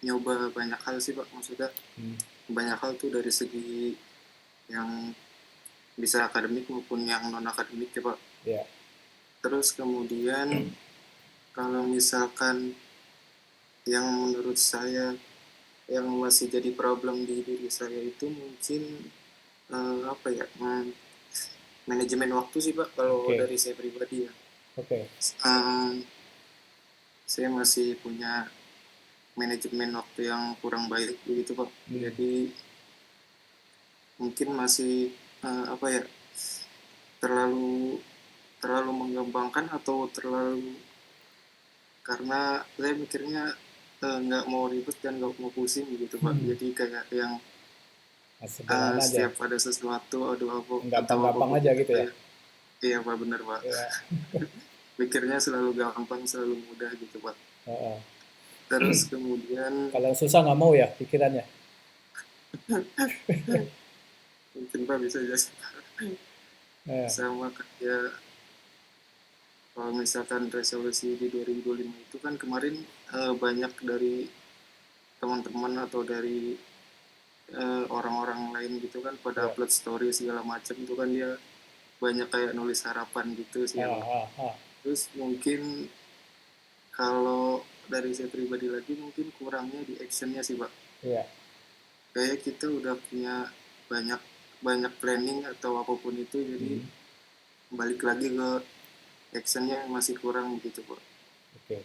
nyoba banyak hal sih Pak, maksudnya Hmm. banyak hal tuh dari segi yang bisa akademik maupun yang non akademik ya Pak. Ya. Terus kemudian kalau misalkan yang menurut saya yang masih jadi problem di diri saya itu mungkin apa ya, manajemen waktu sih Pak kalau Oke. dari saya pribadi ya. Oke. Eh, saya masih punya manajemen waktu yang kurang baik begitu Pak. Hmm. Jadi mungkin masih apa ya, terlalu terlalu mengembangkan atau terlalu, karena saya mikirnya nggak mau ribet dan nggak mau pusing gitu Pak. Hmm. Jadi kayak yang Nah, sederhana aja. setiap ada sesuatu atau Gampang-gampang apapun aja itu gitu ya. kayak iya Pak, benar Pak. Ya. Pikirnya selalu gampang, selalu mudah gitu Pak. Heeh. Terus kemudian Kalau susah nggak mau ya pikirannya. mungkin Pak bisa jadi Eh, sama kayak kalau misalkan resolusi di 2025 itu kan kemarin banyak dari teman-teman atau dari orang-orang lain gitu kan pada ya. upload story segala macam itu kan dia banyak kayak nulis harapan gitu sih ya Ah, Pak. ah, ah. Terus mungkin kalau dari saya pribadi lagi mungkin kurangnya di actionnya sih Pak. Iya. Kayak kita udah punya banyak banyak planning atau apapun itu, jadi Hmm. balik lagi ke actionnya yang masih kurang gitu Pak. Oke.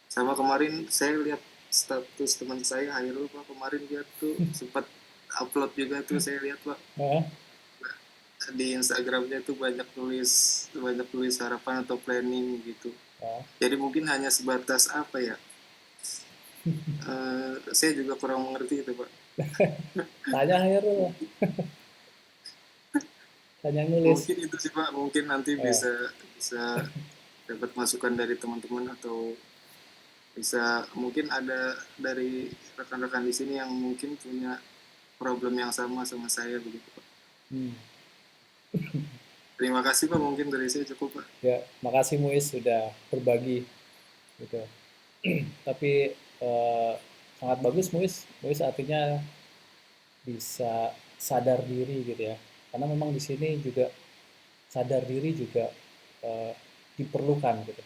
Sama kemarin saya lihat status teman saya Hairul Pak, kemarin dia tuh sempat upload juga tuh saya lihat Pak Ah, di Instagramnya tuh banyak tulis harapan atau planning gitu. ah. Jadi mungkin hanya sebatas apa ya, saya juga kurang mengerti itu Pak. Tanya Hairul, tanya nulis. Mungkin itu sih Pak, mungkin nanti Eh, bisa bisa dapat masukan dari teman-teman atau bisa mungkin ada dari rekan-rekan di sini yang mungkin punya problem yang sama sama saya begitu Pak. hmm. Terima kasih Pak, mungkin dari saya cukup Pak. Ya, makasih Muiz sudah berbagi gitu. Tapi sangat bagus Muiz. Muiz artinya bisa sadar diri gitu ya. Karena memang di sini juga sadar diri juga eh, diperlukan gitu.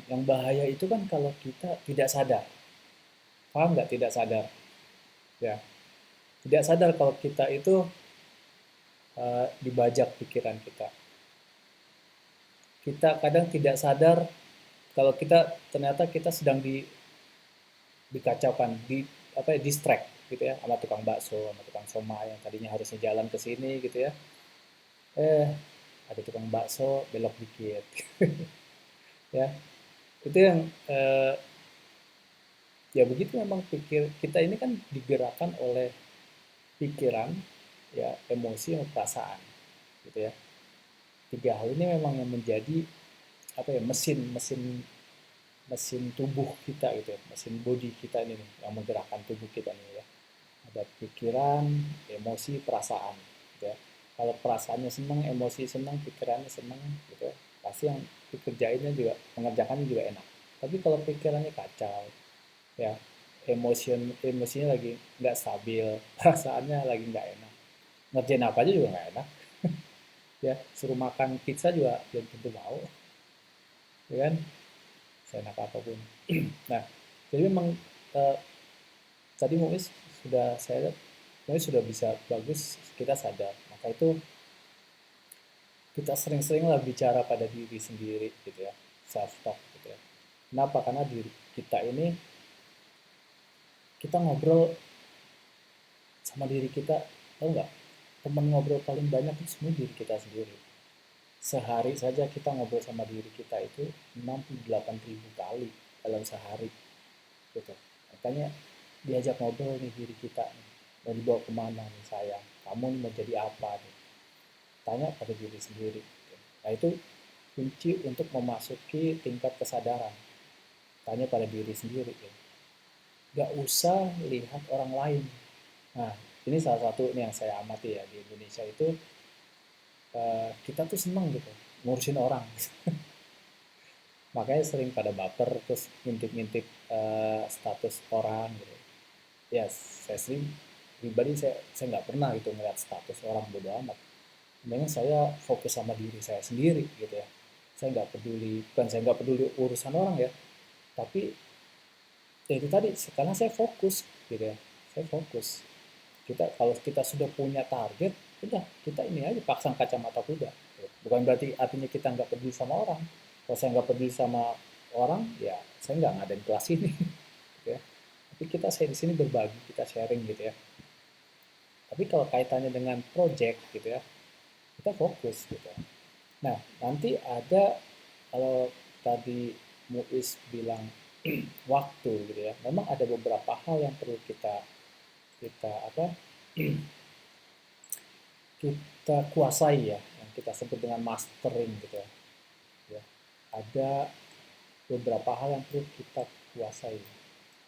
Yang bahaya itu kan kalau kita tidak sadar. Paham nggak tidak sadar? Ya, tidak sadar kalau kita itu dibajak pikiran kita. Kita kadang tidak sadar kalau kita ternyata kita sedang dikacaukan, apa ya, distract gitu ya sama tukang bakso, sama tukang somai yang tadinya harusnya jalan ke sini gitu ya. Eh, ada tukang bakso belok dikit. Ya, itu yang ya begitu memang pikir kita ini kan digerakkan oleh pikiran, ya, emosi, dan perasaan gitu ya. Tiga hal ini memang yang menjadi apa ya, mesin mesin mesin tubuh kita gitu ya, mesin body kita ini nih, yang menggerakkan tubuh kita ini ya. Ada pikiran, emosi, perasaan gitu ya. Kalau perasaannya senang, emosi senang, pikirannya senang gitu ya, pasti yang dikerjainnya juga, mengerjakannya juga enak. Tapi kalau pikirannya kacau ya, emosinya lagi nggak stabil, perasaannya lagi nggak enak, ngerjain apa aja juga nggak enak. Ya, suruh makan pizza juga belum tentu mau, ya kan, seenak apapun. Nah, jadi memang eh, tadi Muiz sudah saya lihat, Muiz sudah bisa bagus, kita sadar. Maka itu kita sering-seringlah bicara pada diri sendiri gitu ya, self talk gitu ya. Kenapa? Karena diri kita ini, kita ngobrol sama diri kita, tahu nggak? Teman ngobrol paling banyak itu semua diri kita sendiri. Sehari saja kita ngobrol sama diri kita itu 68.000 kali dalam sehari gitu. Makanya diajak ngobrol nih diri kita nih. Mau dibawa kemana nih sayang? Kamu mau jadi apa nih? Tanya pada diri sendiri. Nah itu kunci untuk memasuki tingkat kesadaran. Tanya pada diri sendiri. Ya. nggak usah lihat orang lain. Nah, ini salah satu nih yang saya amati ya di Indonesia itu, kita tuh seneng gitu ngurusin orang. Makanya sering pada baper terus ngintip-ngintip status orang gitu. Ya, saya sering pribadi saya nggak pernah gitu ngeliat status orang, bodo amat. Memang saya fokus sama diri saya sendiri gitu ya. Saya nggak peduli, bukan saya nggak peduli urusan orang ya, tapi ya itu tadi, karena saya fokus gitu ya. Saya fokus. Kalau kita sudah punya target, udah kita ini aja pasang kacamata kuda. Bukan berarti artinya kita nggak peduli sama orang. Kalau saya nggak peduli sama orang, ya saya nggak ngadain kelas ini. Gitu ya. Tapi saya di sini berbagi, kita sharing gitu ya. Tapi kalau kaitannya dengan project gitu ya, kita fokus gitu. Nah, nanti ada, kalau tadi Muiz bilang waktu gitu ya, memang ada beberapa hal yang perlu kita kita apa kita kuasai ya, yang kita sebut dengan mastering gitu ya. Ya, ada beberapa hal yang perlu kita kuasai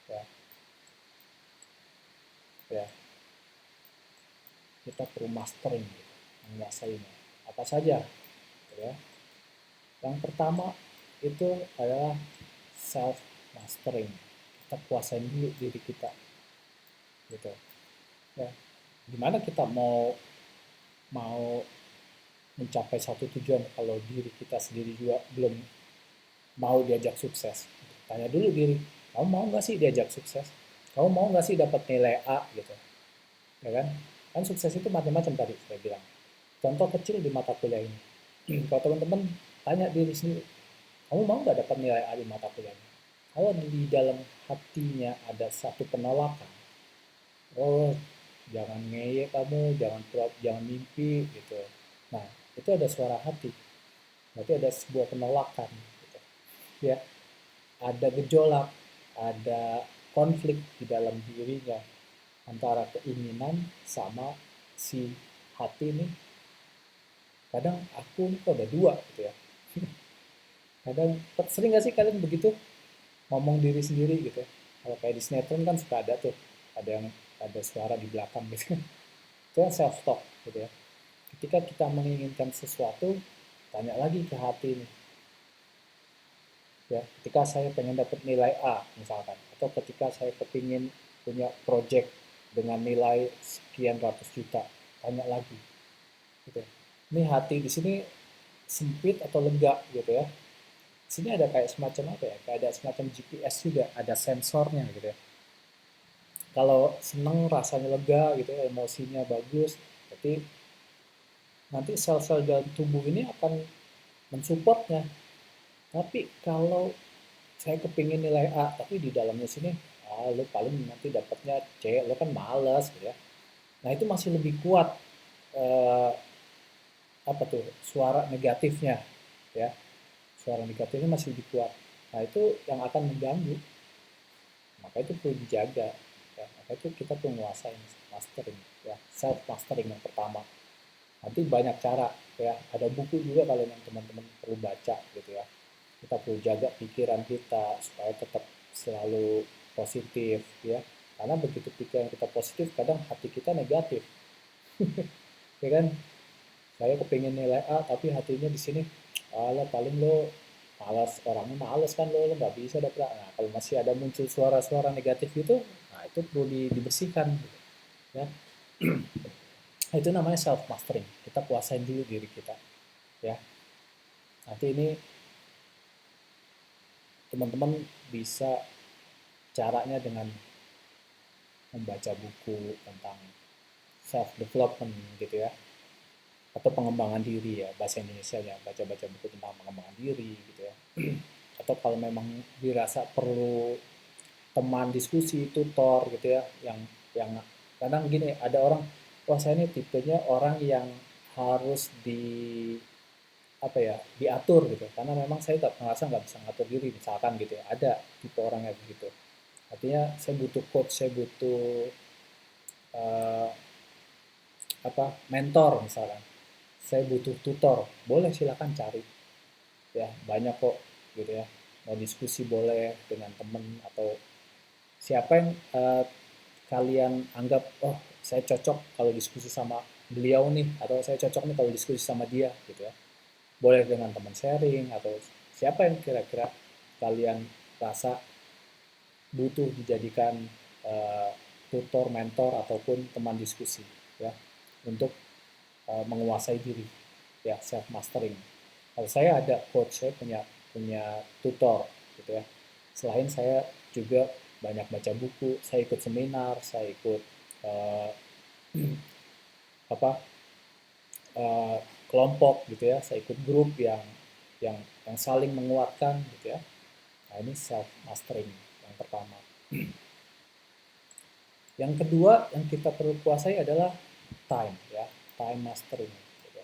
ya. Ya, kita perlu mastering gitu, menguasainya. Apa saja gitu ya. Yang pertama itu adalah self mastering. Kita kuasain dulu diri kita gitu ya. Gimana kita mau mau mencapai satu tujuan kalau diri kita sendiri juga belum mau diajak sukses? Tanya dulu diri, kamu mau nggak sih diajak sukses? Kamu mau nggak sih dapat nilai A gitu? Ya kan? Kan sukses itu macam-macam tadi saya bilang. Contoh kecil di mata kuliah ini. Kalau teman-teman tanya diri sendiri, kamu mau nggak dapat nilai A di mata kuliah ini? Kalau di dalam hatinya ada satu penolakan, oh jangan ngeyel kamu, jangan mimpi gitu. Nah, itu ada suara hati. Berarti ada sebuah penolakan gitu. Ya, ada gejolak, ada konflik di dalam dirinya antara keinginan sama si hati nih. Kadang aku nih kok ada dua gitu ya. Kadang sering gak sih kalian begitu ngomong diri sendiri gitu ya. Kalau kayak di sinetron kan suka ada tuh, ada yang ada suara di belakang gitu. Itu kan self talk gitu ya. Ketika kita menginginkan sesuatu, tanya lagi ke hati nih, ya ketika saya pengen dapat nilai A misalkan, atau ketika saya kepingin punya project dengan nilai sekian ratus juta, tanya lagi gitu. Ini hati di sini sempit atau lega gitu ya. Di sini ada kayak semacam apa ya, kayak ada semacam GPS juga, ada sensornya gitu ya. Kalau seneng rasanya lega gitu ya, emosinya bagus, berarti nanti sel-sel dalam tubuh ini akan mensupportnya. Tapi kalau saya kepingin nilai A, tapi di dalamnya sini, lo paling nanti dapatnya C, lo kan males gitu ya. Nah itu masih lebih kuat, eh, apa tuh, suara negatifnya ya, suara negatifnya masih lebih kuat. Nah itu yang akan mengganggu, maka itu perlu dijaga ya. Maka itu kita perlu menguasai mastering ya, self mastering yang pertama. Nanti banyak cara ya, ada buku juga kalau yang teman-teman perlu baca gitu ya. Kita perlu jaga pikiran kita supaya tetap selalu positif ya, karena begitu pikiran kita positif kadang hati kita negatif. Ya kan, saya kepingin nilai A tapi hatinya di sini, alah paling lo malas, orangnya malas kan, lo nggak bisa dapet A. Nah, kalau masih ada muncul suara-suara negatif itu, nah itu perlu dibersihkan ya. Nah, itu namanya self mastering, kita kuasain dulu diri kita ya. Nanti ini teman-teman bisa caranya dengan membaca buku tentang self development gitu ya, atau pengembangan diri ya bahasa Indonesia ya, baca-baca buku tentang pengembangan diri gitu ya. Atau kalau memang dirasa perlu teman diskusi, tutor gitu ya, yang kadang gini, ada orang, wah saya ini tipenya orang yang harus apa ya, diatur gitu, karena memang saya tak merasa nggak bisa ngatur diri misalkan gitu ya, ada tipe orang yang begitu. Artinya saya butuh coach, saya butuh eh, apa, mentor misalkan, saya butuh tutor, boleh silakan cari ya, banyak kok gitu ya. Mau diskusi boleh dengan temen, atau siapa yang kalian anggap, oh saya cocok kalau diskusi sama beliau nih, atau saya cocok nih kalau diskusi sama dia gitu ya. Boleh dengan teman sharing atau siapa yang kira-kira kalian rasa butuh dijadikan uh, tutor, mentor ataupun teman diskusi ya untuk menguasai diri ya, self mastering. Kalau saya ada coach, saya punya punya tutor gitu ya. Selain saya juga banyak baca buku, saya ikut seminar, saya ikut uh, apa uh, kelompok gitu ya, saya ikut grup yang yang saling menguatkan gitu ya. Nah, ini self mastering yang pertama. Yang kedua yang kita perlu kuasai adalah time ya, time mastering gitu.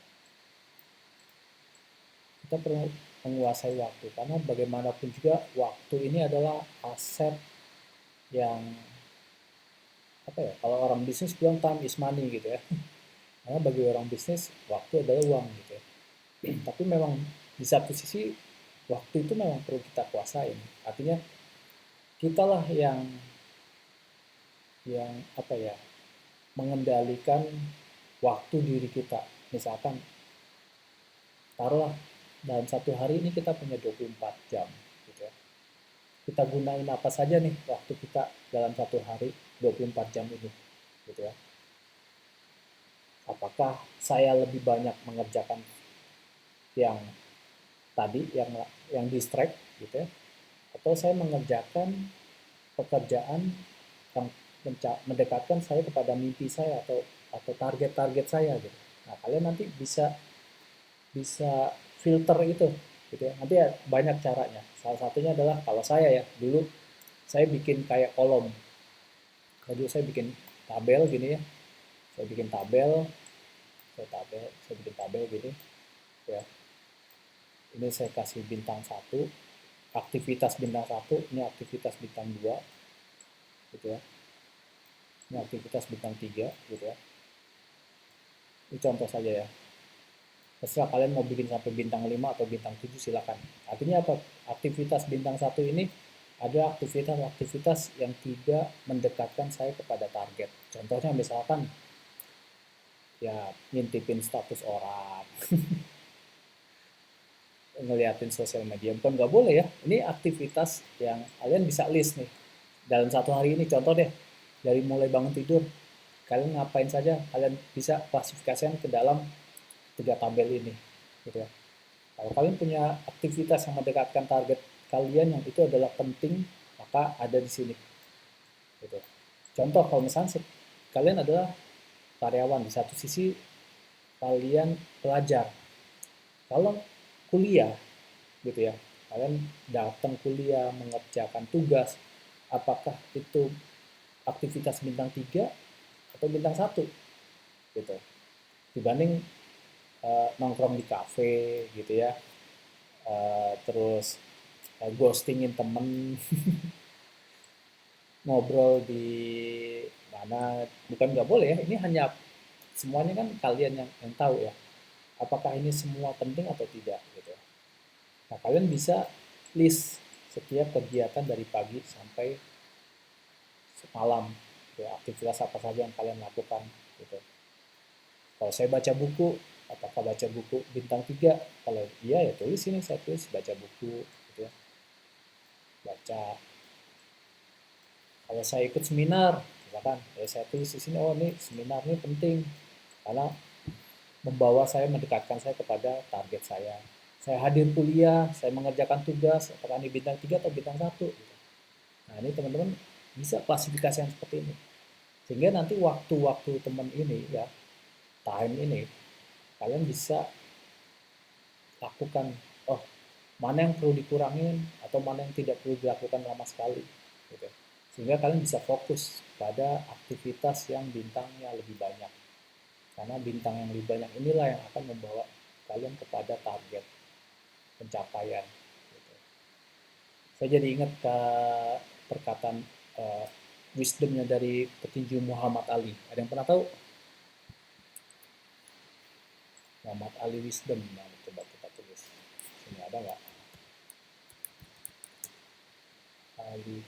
Kita perlu menguasai waktu karena bagaimanapun juga waktu ini adalah aset yang apa ya, kalau orang bisnis bilang time is money gitu ya, karena bagi orang bisnis waktu adalah uang gitu ya. Tapi memang di satu sisi waktu itu memang perlu kita kuasain, artinya kita lah yang apa ya, mengendalikan waktu diri kita. Misalkan taruhlah dalam satu hari ini kita punya 24 jam gitu ya. Kita gunain apa saja nih waktu kita dalam satu hari 24 jam ini gitu ya. Apakah saya lebih banyak mengerjakan yang tadi yang distract gitu ya, atau saya mengerjakan pekerjaan yang mendekatkan saya kepada mimpi saya atau target-target saya gitu. Nah, kalian nanti bisa bisa filter itu gitu ya. Nanti ya banyak caranya. Salah satunya adalah kalau saya ya, dulu saya bikin kayak kolom. Dulu saya bikin tabel gini ya. Saya bikin tabel, saya bikin tabel gini ya. Ini saya kasih bintang satu, aktivitas bintang satu, ini aktivitas bintang 2 gitu ya. Ini aktivitas bintang 3 gitu ya. Ini contoh saja ya. Terserah kalian mau bikin sampai bintang 5 atau bintang 7 silakan. Artinya apa? Aktivitas bintang satu ini ada aktivitas-aktivitas yang tidak mendekatkan saya kepada target. Contohnya misalkan ya ngintipin status orang, ngeliatin sosial media. Bukan nggak boleh ya. Ini aktivitas yang kalian bisa list nih. Dalam satu hari ini contoh deh, dari mulai bangun tidur, kalian ngapain saja, kalian bisa klasifikasikan ke dalam 3 tabel ini. Gitu ya. Kalau kalian punya aktivitas yang mendekatkan target kalian yang itu adalah penting, maka ada di sini. Gitu. Contoh kalau misalnya kalian adalah karyawan, di satu sisi kalian pelajar. Kalau kuliah gitu ya, kalian datang kuliah mengerjakan tugas, apakah itu aktivitas bintang 3 atau bintang satu gitu. Dibanding nongkrong di kafe gitu ya, terus ghostingin temen, ngobrol di mana, bukan nggak boleh ya, ini hanya semuanya kan kalian yang tahu ya, apakah ini semua penting atau tidak gitu. Nah, kalian bisa list setiap kegiatan dari pagi sampai malam gitu, aktivitas apa saja yang kalian lakukan gitu. Kalau saya baca buku, apakah baca buku bintang 3? Kalau iya ya tulis ini, saya tulis baca buku gitu ya, baca. Kalau saya ikut seminar, misalkan ya saya tulis di sini, oh ini seminar ini penting karena membawa saya, mendekatkan saya kepada target saya. Saya hadir kuliah, saya mengerjakan tugas, apakah ini bintang 3 atau bintang satu. Gitu. Nah, ini teman-teman bisa klasifikasi yang seperti ini. Sehingga nanti waktu-waktu teman ini ya, time ini, kalian bisa lakukan, oh mana yang perlu dikurangin atau mana yang tidak perlu dilakukan lama sekali. Gitu. Sehingga kalian bisa fokus pada aktivitas yang bintangnya lebih banyak. Karena bintang yang lebih banyak inilah yang akan membawa kalian kepada target pencapaian. Gitu. Saya jadi ingat ke perkataan uh, wisdomnya dari petinju Muhammad Ali. Ada yang pernah tahu? Muhammad Ali wisdom. Nah, coba kita tulis. Sini ada nggak? Ali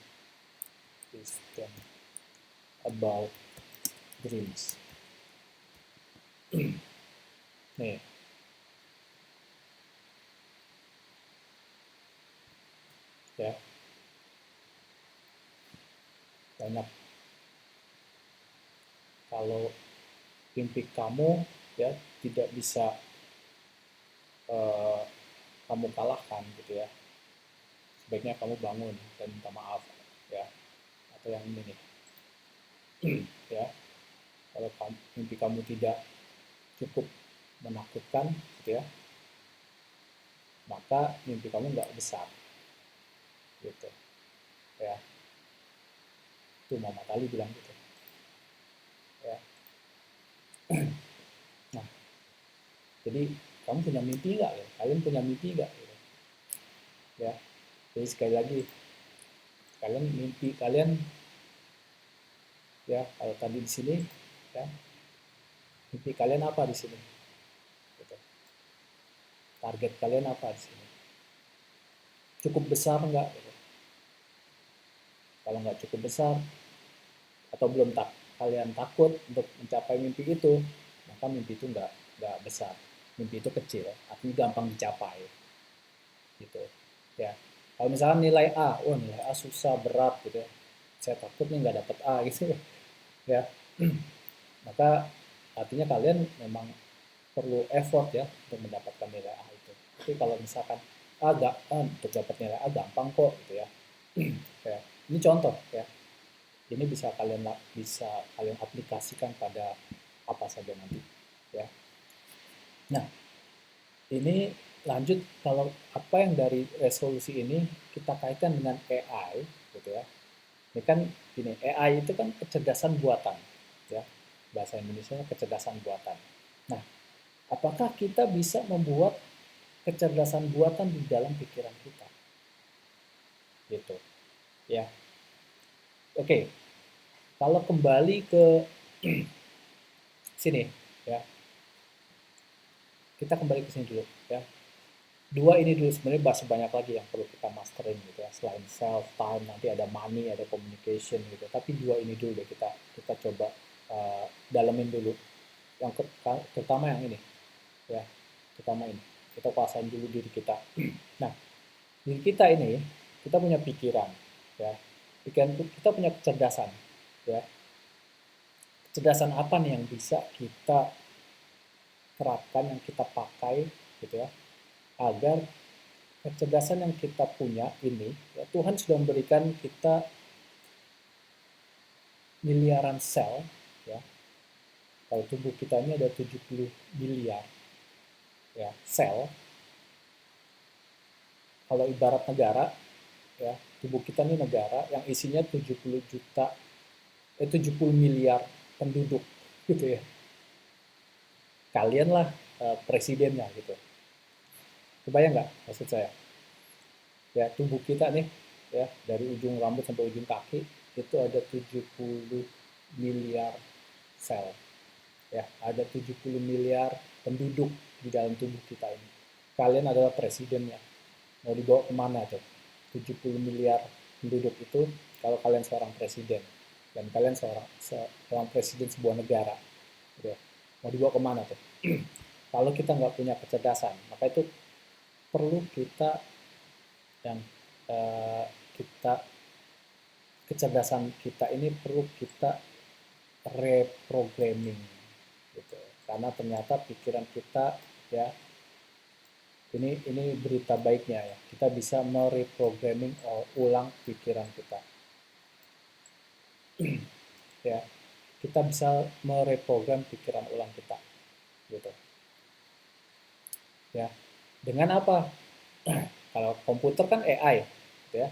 wisdom about dreams. Nih, ya, banyak. Kalau mimpi kamu ya tidak bisa eh, kamu kalahkan gitu ya, sebaiknya kamu bangun dan minta maaf ya. Atau yang ini nih, ya, kalau mimpi kamu tidak cukup menakutkan gitu ya, maka mimpi kamu nggak besar gitu ya. Itu Muhammad Ali bilang gitu ya. Nah, jadi kamu punya mimpi nggak ya? Kalian punya mimpi nggak gitu ya? Jadi sekali lagi, kalian mimpi kalian ya, kalau tadi di sini ya, mimpi kalian apa di sini gitu. Target kalian apa di sini, cukup besar nggak gitu. Kalau nggak cukup besar atau belum kalian takut untuk mencapai mimpi itu, maka mimpi itu nggak besar, mimpi itu kecil, artinya gampang dicapai gitu ya. Kalau misalkan nilai A, oh nilai A susah berat gitu ya, saya takut nih nggak dapet A gitu ya, maka artinya kalian memang perlu effort ya untuk mendapatkan nilai A itu. Tapi kalau misalkan agak untuk dapat nilai A gampang kok gitu ya. Ya, ini contoh ya. Ini bisa kalian aplikasikan pada apa saja nanti ya. Nah, ini lanjut, kalau apa yang dari resolusi ini kita kaitkan dengan AI gitu ya. Ini kan gini, AI itu kan kecerdasan buatan ya. Bahasa Indonesia kecerdasan buatan. Nah, apakah kita bisa membuat kecerdasan buatan di dalam pikiran kita? Gitu. Ya. Oke. Kalau kembali ke sini ya. Kita kembali ke sini dulu ya. Dua ini dulu, sebenarnya bahas banyak lagi yang perlu kita masterin gitu ya. Selain self, time, nanti ada money, ada communication gitu. Tapi dua ini dulu deh kita coba dalemin dulu. Yang terutama yang ini ya. Terutama ini. Kita kuasain dulu diri kita. Nah, diri kita ini, kita punya pikiran ya. Pikiran kita punya kecerdasan ya. Kecerdasan apa nih yang bisa kita terapkan, yang kita pakai gitu ya, agar kecerdasan yang kita punya ini ya, Tuhan sudah memberikan kita miliaran sel ya. Kalau tubuh kita ini ada 70 miliar ya sel. Kalau ibarat negara ya, tubuh kita ini negara yang isinya 70 miliar penduduk gitu ya. Kalianlah presidennya gitu. Kebayang nggak maksud saya? Ya, tubuh kita nih ya, dari ujung rambut sampai ujung kaki itu ada 70 miliar sel. Ya, ada 70 miliar penduduk di dalam tubuh kita ini. Kalian adalah presidennya. Mau dibawa kemana tuh? 70 miliar penduduk itu, kalau kalian seorang presiden dan kalian seorang presiden sebuah negara, gitu. Mau dibawa kemana tuh? Kalau kita nggak punya kecerdasan, maka itu perlu kita yang eh, kita kecerdasan kita ini perlu kita reprogramming gitu. Karena ternyata pikiran kita ya, ini berita baiknya ya, kita bisa mereprogramming ulang pikiran kita ya, kita bisa mereprogram pikiran ulang kita gitu ya. Dengan apa? Kalau komputer kan AI gitu ya,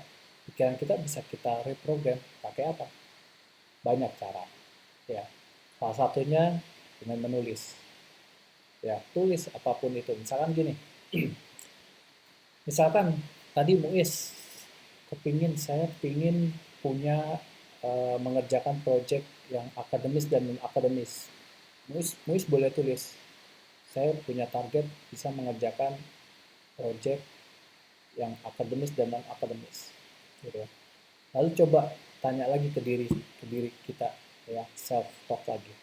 pikiran kita bisa kita reprogram pakai apa? Banyak cara ya. Salah satunya dengan menulis ya. Tulis apapun itu, misalkan gini, misalkan tadi Muiz saya pingin punya mengerjakan proyek yang akademis dan non akademis. Muiz boleh tulis, saya punya target bisa mengerjakan proyek yang akademis dan non akademis gitu ya. Lalu coba tanya lagi ke diri kita, ya, self talk lagi,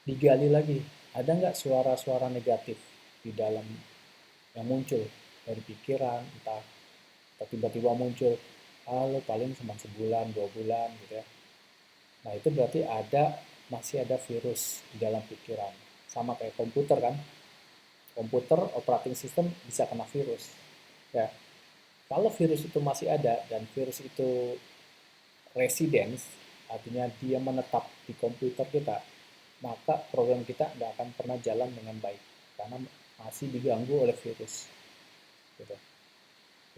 digali lagi, ada nggak suara-suara negatif di dalam yang muncul dari pikiran, entah tiba-tiba muncul, lo paling cuma sebulan 2 bulan gitu ya. Nah itu berarti masih ada virus di dalam pikiran, sama kayak komputer kan. Komputer operating system bisa kena virus ya. Kalau virus itu masih ada dan virus itu residence, artinya dia menetap di komputer kita, maka program kita nggak akan pernah jalan dengan baik karena masih diganggu oleh virus gitu.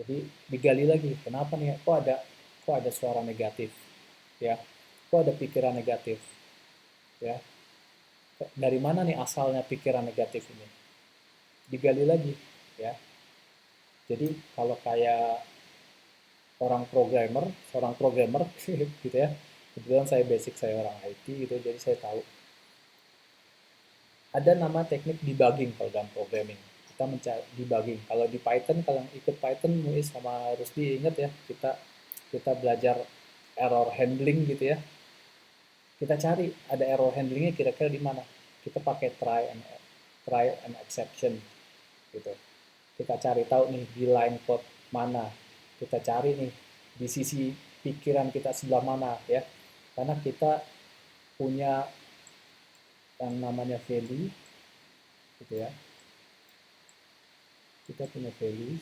Jadi digali lagi, kenapa nih kok ada suara negatif ya, kok ada pikiran negatif ya, dari mana nih asalnya pikiran negatif ini, digali lagi ya. Jadi kalau kayak seorang programmer gitu ya, kebetulan saya orang IT gitu, jadi saya tahu ada nama teknik debugging kalau dalam programming. Kita mencari debugging. Kalau di Python, kalau ikut Python, Muiz sama Rusdi ingat ya, kita belajar error handling gitu ya. Kita cari ada error handlingnya kira-kira di mana. Kita pakai try and exception gitu. Kita cari tahu nih di line code mana. Kita cari nih di sisi pikiran kita sebelah mana ya. Karena kita punya yang namanya value gitu ya. Kita punya value,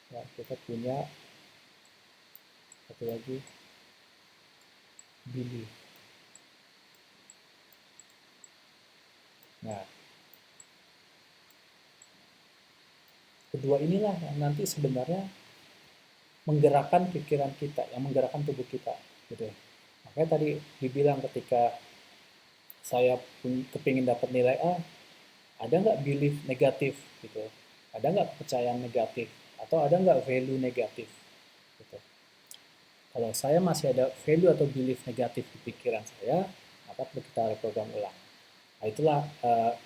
ya, kita punya satu lagi belief. Nah, kedua inilah yang nanti sebenarnya menggerakkan pikiran kita, yang menggerakkan tubuh kita, gitu ya. Makanya tadi dibilang ketika saya kepingin dapat nilai A, ada nggak belief negatif, gitu? Ada nggak kepercayaan negatif? Atau ada nggak value negatif? Gitu. Kalau saya masih ada value atau belief negatif di pikiran saya, maka perlu kita reprogram ulang. Nah, itulah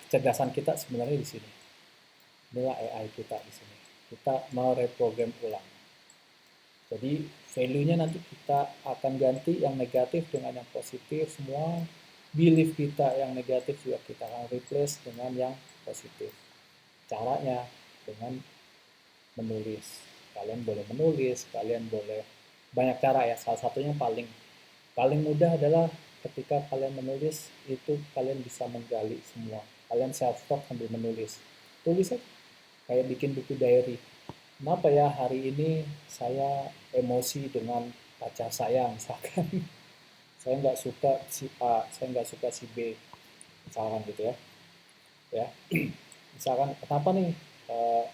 kecerdasan kita sebenarnya di sini. Inilah AI kita di sini. Kita mau reprogram ulang. Jadi value-nya nanti kita akan ganti yang negatif dengan yang positif semua. Belief kita yang negatif juga kita akan replace dengan yang positif. Caranya dengan menulis. Kalian boleh menulis, kalian boleh banyak cara ya. Salah satunya paling mudah adalah ketika kalian menulis itu kalian bisa menggali semua. Kalian self talk sambil menulis. Tulis aja kayak bikin buku diary. Kenapa ya hari ini saya emosi dengan pacar saya misalkan. Saya nggak suka si A, saya nggak suka si B, misalkan gitu ya. Ya, misalkan kenapa nih uh,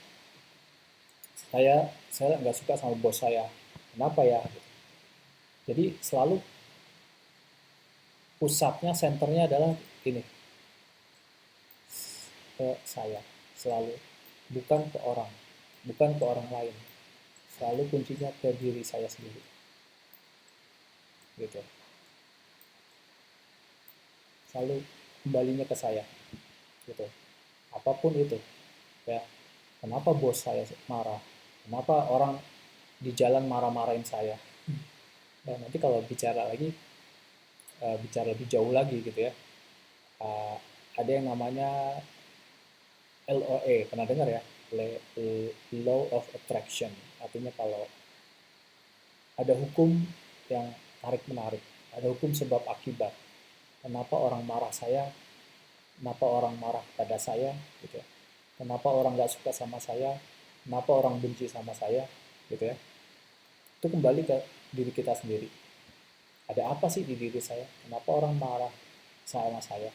saya nggak suka sama bos saya. Kenapa ya? Jadi selalu pusatnya, senternya adalah ini, ke saya selalu, bukan ke orang lain, selalu kuncinya ke diri saya sendiri gitu, selalu kembalinya ke saya gitu, apapun itu ya. Kenapa bos saya marah, kenapa orang di jalan marah-marahin saya, nah, nanti kalau bicara lebih jauh lagi gitu ya, ada yang namanya LOA, pernah dengar ya, Law of Attraction. Artinya kalau ada hukum yang tarik menarik, ada hukum sebab akibat. Kenapa orang marah saya, kenapa orang marah pada saya, gitu ya. Kenapa orang nggak suka sama saya, kenapa orang benci sama saya, gitu ya. Itu kembali ke diri kita sendiri. Ada apa sih di diri saya? Kenapa orang marah sama saya?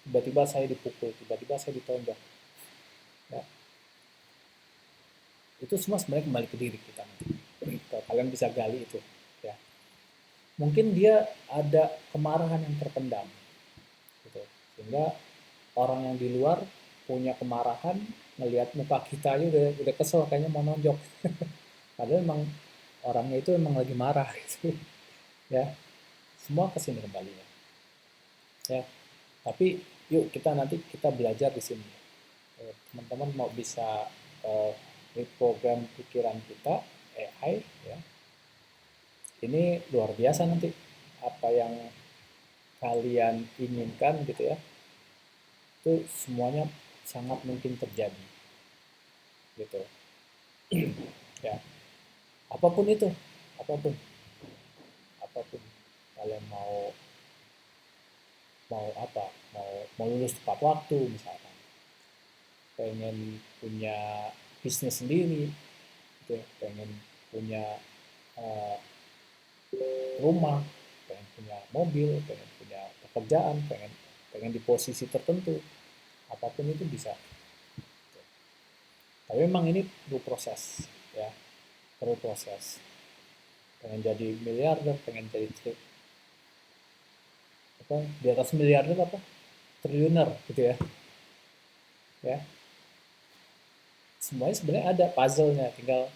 Tiba-tiba saya dipukul, tiba-tiba saya ditonjok. Ya, itu semua sebenarnya kembali ke diri kita nanti. Kalau kalian bisa gali itu, ya. Mungkin dia ada kemarahan yang terpendam, gitu. Sehingga orang yang di luar punya kemarahan, ngelihat muka kita aja udah kesel, kayaknya mau nonjok. Padahal emang orangnya itu emang lagi marah, gitu. Ya, semua kesini kembalinya. Ya, tapi yuk kita belajar di sini. Teman-teman mau bisa reprogram pikiran kita, AI, ya, ini luar biasa nanti apa yang kalian inginkan gitu ya, itu semuanya sangat mungkin terjadi gitu ya. Apapun itu, apapun, apapun kalian mau mau apa, mau lulus tepat waktu misalkan, pengen punya bisnis sendiri gitu ya, pengen punya uh, rumah, pengen punya mobil, pengen punya pekerjaan, pengen pengen di posisi tertentu, apapun itu bisa. Tapi memang ini perlu proses ya, perlu proses. Pengen jadi miliarder, pengen jadi apa di atas miliarder apa triliuner gitu ya, ya semuanya sebenarnya ada puzzle-nya, tinggal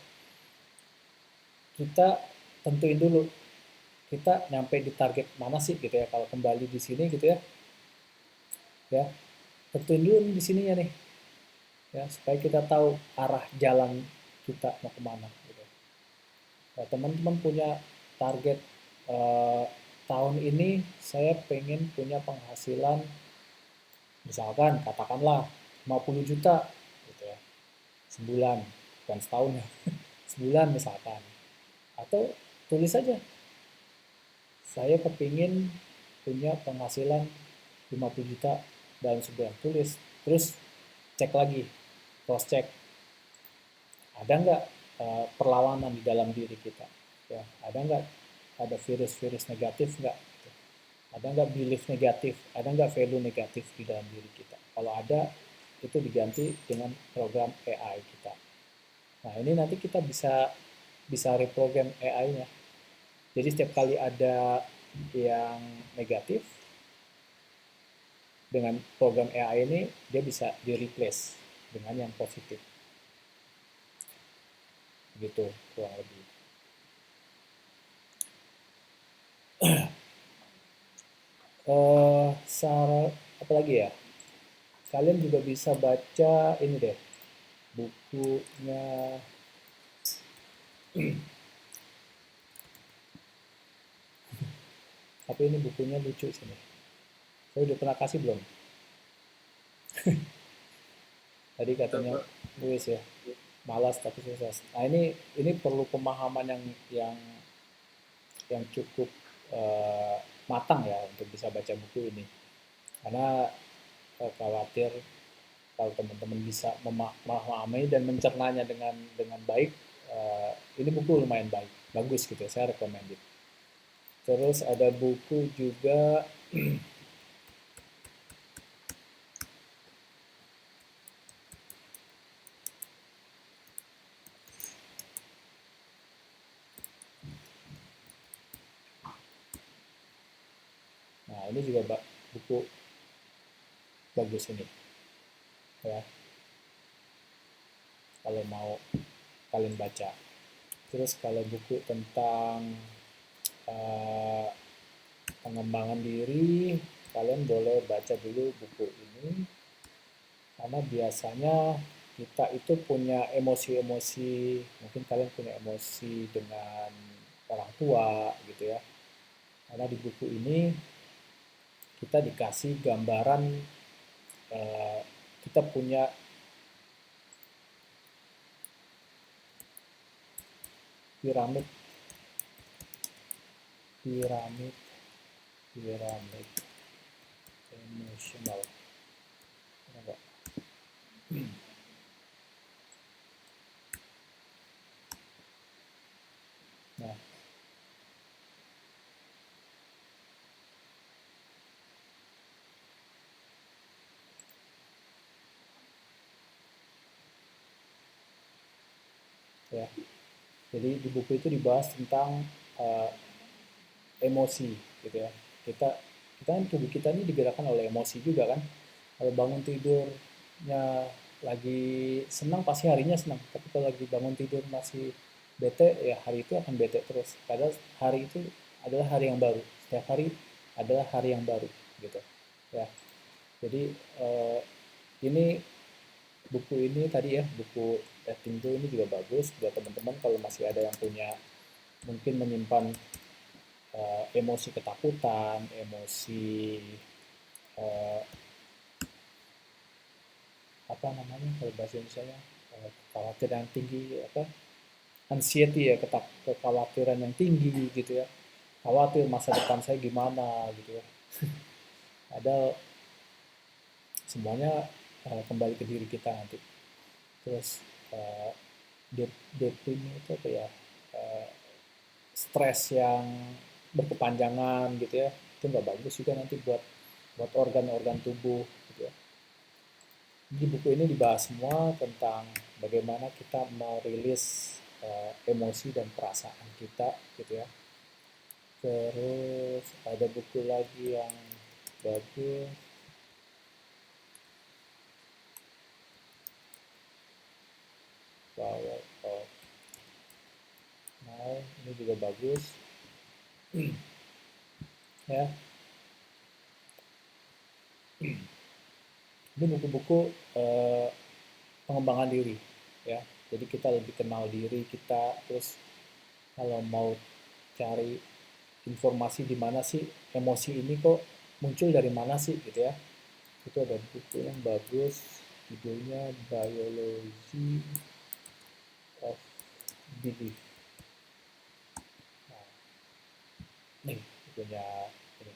kita tentuin dulu kita nyampe di target mana sih gitu ya, kalau kembali di sini gitu ya, ya tentuin dulu nih di sininya nih ya, supaya kita tahu arah jalan kita mau kemana gitu. Nah, teman-teman punya target eh, tahun ini saya pengen punya penghasilan misalkan katakanlah 50 juta gitu ya, sebulan, bukan setahun ya, sebulan misalkan. Atau tulis saja, saya kepingin punya penghasilan 50 juta dalam sebulan, tulis. Terus cek lagi, cross check, ada nggak perlawanan di dalam diri kita, ya ada nggak, ada virus-virus negatif nggak, ada nggak belief negatif, ada nggak value negatif di dalam diri kita. Kalau ada, itu diganti dengan program AI kita. Nah ini nanti kita bisa bisa reprogram AI-nya. Jadi setiap kali ada yang negatif, dengan program AI ini dia bisa di replace dengan yang positif, gitu kurang lebih. Apa lagi ya? Kalian juga bisa baca ini deh, bukunya. Tapi ini bukunya lucu sini. Saya udah pernah kasih belum? Tadi katanya Apa? Luis ya, malas tapi sukses. Nah ini perlu pemahaman yang cukup matang ya untuk bisa baca buku ini. Karena khawatir kalau teman-teman bisa memahami dan mencernanya dengan baik, ini buku lumayan baik, bagus gitu ya, saya recommended. Terus ada buku juga, nah ini juga buku bagus ini ya, kalau mau kalian baca. Terus kalau buku tentang uh, pengembangan diri, kalian boleh baca dulu buku ini, karena biasanya kita itu punya emosi-emosi, mungkin kalian punya emosi dengan orang tua gitu ya. Karena di buku ini kita dikasih gambaran, eh, kita punya piramid, piramid, piramid emosional. Nah, ya. Jadi di buku itu dibahas tentang uh, emosi gitu ya. Kita kita kan tubuh kita ini digerakkan oleh emosi juga kan. Kalau bangun tidurnya lagi senang pasti harinya senang. Tapi kalau lagi bangun tidur masih bete ya hari itu akan bete terus. Padahal hari itu adalah hari yang baru. Setiap hari adalah hari yang baru gitu. Ya. Jadi ini buku ini tadi ya, buku Letting Go ini juga bagus buat teman-teman kalau masih ada yang punya, mungkin menyimpan emosi ketakutan, emosi uh, apa namanya kalau bahasa Indonesia kekhawatiran yang tinggi, apa, anxiety ya, kekhawatiran yang tinggi gitu ya, khawatir masa depan saya gimana gitu ya. Ada semuanya kembali ke diri kita nanti. Terus uh, deprim itu apa ya, uh, stres yang berkepanjangan gitu ya, itu nggak bagus juga nanti buat buat organ-organ tubuh gitu ya. Di buku ini dibahas semua tentang bagaimana kita merilis emosi dan perasaan kita gitu ya. Terus ada buku lagi yang bagus, Power of Now, ini juga bagus ya. Ini buku-buku pengembangan diri ya. Jadi kita lebih kenal diri kita, terus kalau mau cari informasi di mana sih emosi ini kok muncul dari mana sih gitu ya. Itu ada buku yang bagus, judulnya Biology of Belief. Nah, nih bukunya ini,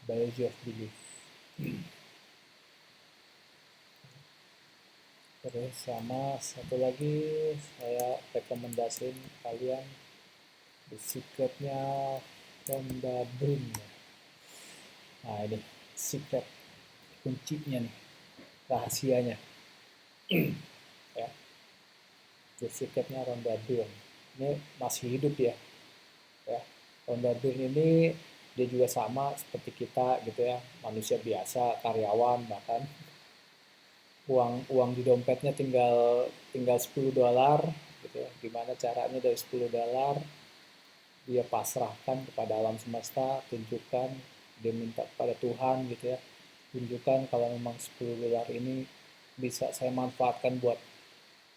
Biology of Belief. Terus sama satu lagi saya rekomendasiin kalian The Secretnya Rhonda Byrne. Nah ini secret, kuncinya nih, rahasianya ya. The Secretnya Rhonda Byrne. Ini masih hidup ya. Ya, Rhonda Byrne ini dia juga sama seperti kita gitu ya, manusia biasa, karyawan bahkan. Uang di dompetnya tinggal tinggal $10 gitu ya. Gimana caranya dari $10 dia pasrahkan kepada alam semesta, tunjukkan, dia minta kepada Tuhan gitu ya, tunjukkan kalau memang $10 ini bisa saya manfaatkan buat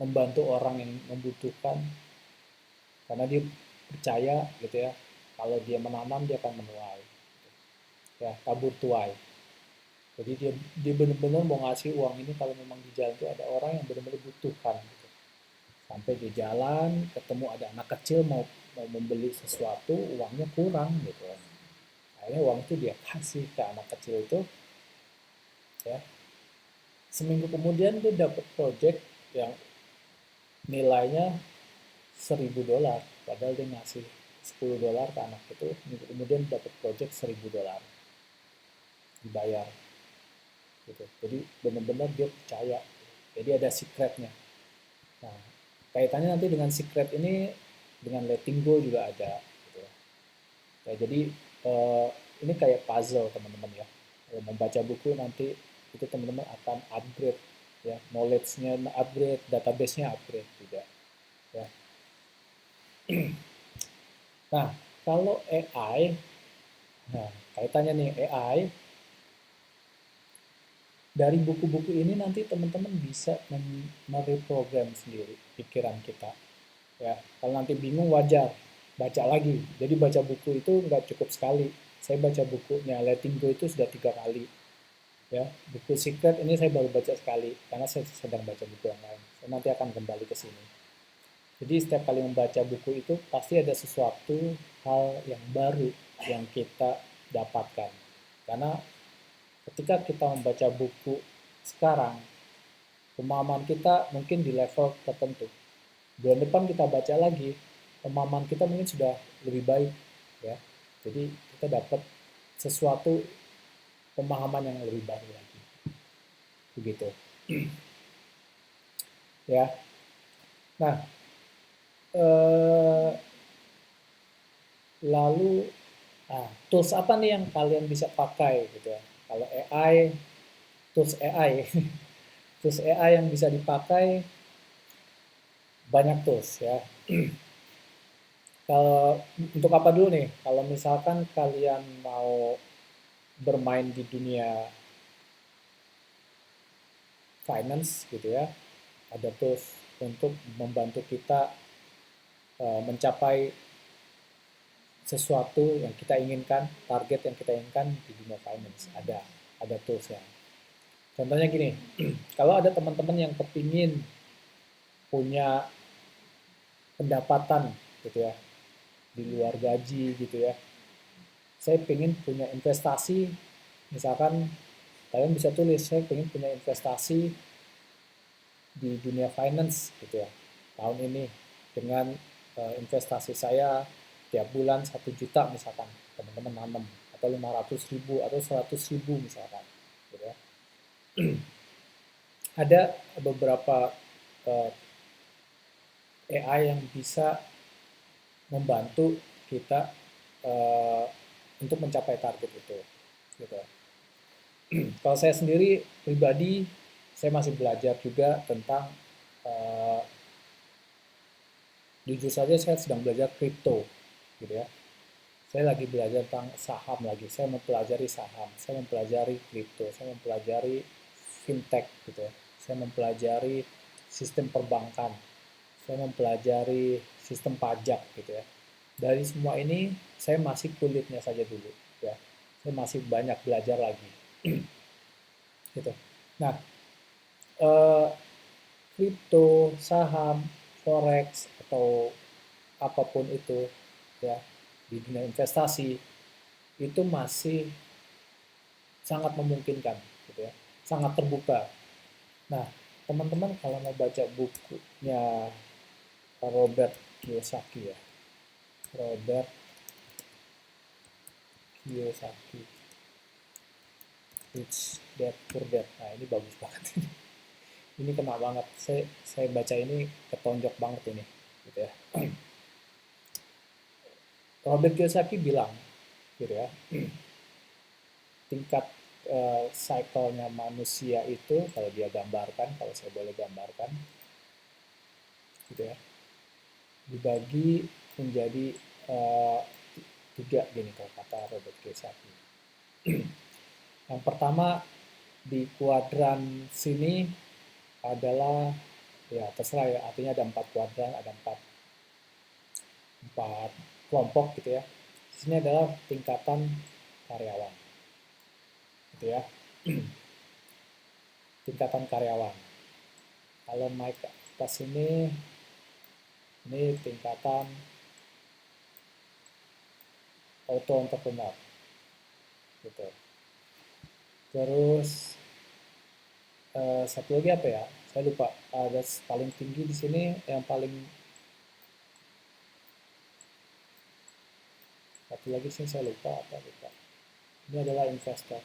membantu orang yang membutuhkan, karena dia percaya gitu ya, kalau dia menanam dia akan menuai ya, tabur tuai. Jadi dia benar-benar mau ngasih uang ini kalau memang di jalan itu ada orang yang benar-benar butuhkan gitu. Sampai di jalan ketemu ada anak kecil mau mau membeli sesuatu, uangnya kurang gitu. Akhirnya uang itu dia kasih ke anak kecil itu ya. Seminggu kemudian dia dapat project yang nilainya $1.000, padahal dia ngasih $10 ke anak itu. Minggu kemudian dapat project $1.000 dibayar gitu. Jadi benar-benar dia percaya, jadi ada secretnya. Nah, kaitannya nanti dengan secret ini dengan letting go juga ada gitu ya. Jadi eh, ini kayak puzzle teman-teman ya. Kalau membaca buku nanti itu teman-teman akan upgrade ya, knowledge-nya upgrade, database-nya upgrade juga ya. Nah, kalau AI, nah kaitannya nih AI, dari buku-buku ini nanti teman-teman bisa mereprogram sendiri pikiran kita ya. Kalau nanti bingung wajar, baca lagi. Jadi baca buku itu nggak cukup sekali. Saya baca bukunya Letting Go itu sudah 3 kali ya. Buku Secret ini saya baru baca sekali karena saya sedang baca buku yang lain. Saya nanti akan kembali ke sini. Jadi setiap kali membaca buku itu pasti ada sesuatu hal yang baru yang kita dapatkan. Karena ketika kita membaca buku sekarang, pemahaman kita mungkin di level tertentu. Bulan depan kita baca lagi, pemahaman kita mungkin sudah lebih baik ya. Jadi kita dapat sesuatu pemahaman yang lebih baru lagi. Begitu. Ya. Nah, eh, lalu tools apa nih yang kalian bisa pakai gitu ya. Kalau AI, tools AI, tools AI yang bisa dipakai banyak tools ya. Kalau untuk apa dulu nih? Kalau misalkan kalian mau bermain di dunia finance gitu ya, ada tools untuk membantu kita mencapai sesuatu yang kita inginkan, target yang kita inginkan di dunia finance. Ada tools ya. Contohnya gini, kalau ada teman-teman yang kepingin punya pendapatan gitu ya, di luar gaji gitu ya, saya pengen punya investasi, misalkan kalian bisa tulis, saya pengen punya investasi di dunia finance gitu ya, tahun ini dengan investasi saya tiap bulan 1 juta misalkan, teman-teman nanam, atau 500.000 atau 100.000 misalkan gitu ya. Ada beberapa AI yang bisa membantu kita untuk mencapai target itu gitu. Kalau saya sendiri pribadi, saya masih belajar juga tentang jujur saja saya sedang belajar kripto gitu ya. Saya lagi belajar tentang saham lagi, saya mempelajari saham, saya mempelajari kripto, saya mempelajari fintech gitu ya. Saya mempelajari sistem perbankan, saya mempelajari sistem pajak gitu ya. Dari semua ini saya masih kulitnya saja dulu ya. Saya masih banyak belajar lagi. Gitu. Nah, kripto, saham, forex atau apapun itu ya di dunia investasi itu masih sangat memungkinkan gitu ya, sangat terbuka. Nah, teman-teman kalau mau baca bukunya Robert Kiyosaki ya, Robert Kiyosaki, Rich Dad Poor Dad. Nah, ini bagus banget ini. Ini kena banget. Saya baca ini ketonjok banget ini, gitu ya. Robert Kiyosaki bilang, gitu ya, tingkat cycle-nya manusia itu kalau dia gambarkan, kalau saya boleh gambarkan, gitu ya, dibagi menjadi uh, 3 gini kalau kata Robert Kiyosaki. Yang pertama di kuadran sini adalah ya terserah ya, artinya ada 4 kuadran, ada 4 kelompok gitu ya. Di sini adalah tingkatan karyawan, gitu ya. Tingkatan karyawan. Kalau naik ke atas ini tingkatan auto entrepreneur, gitu. Terus satu lagi apa ya? Saya lupa. Ada paling tinggi di sini, yang paling satu lagi sih saya lupa apa lupa. Ini adalah investor.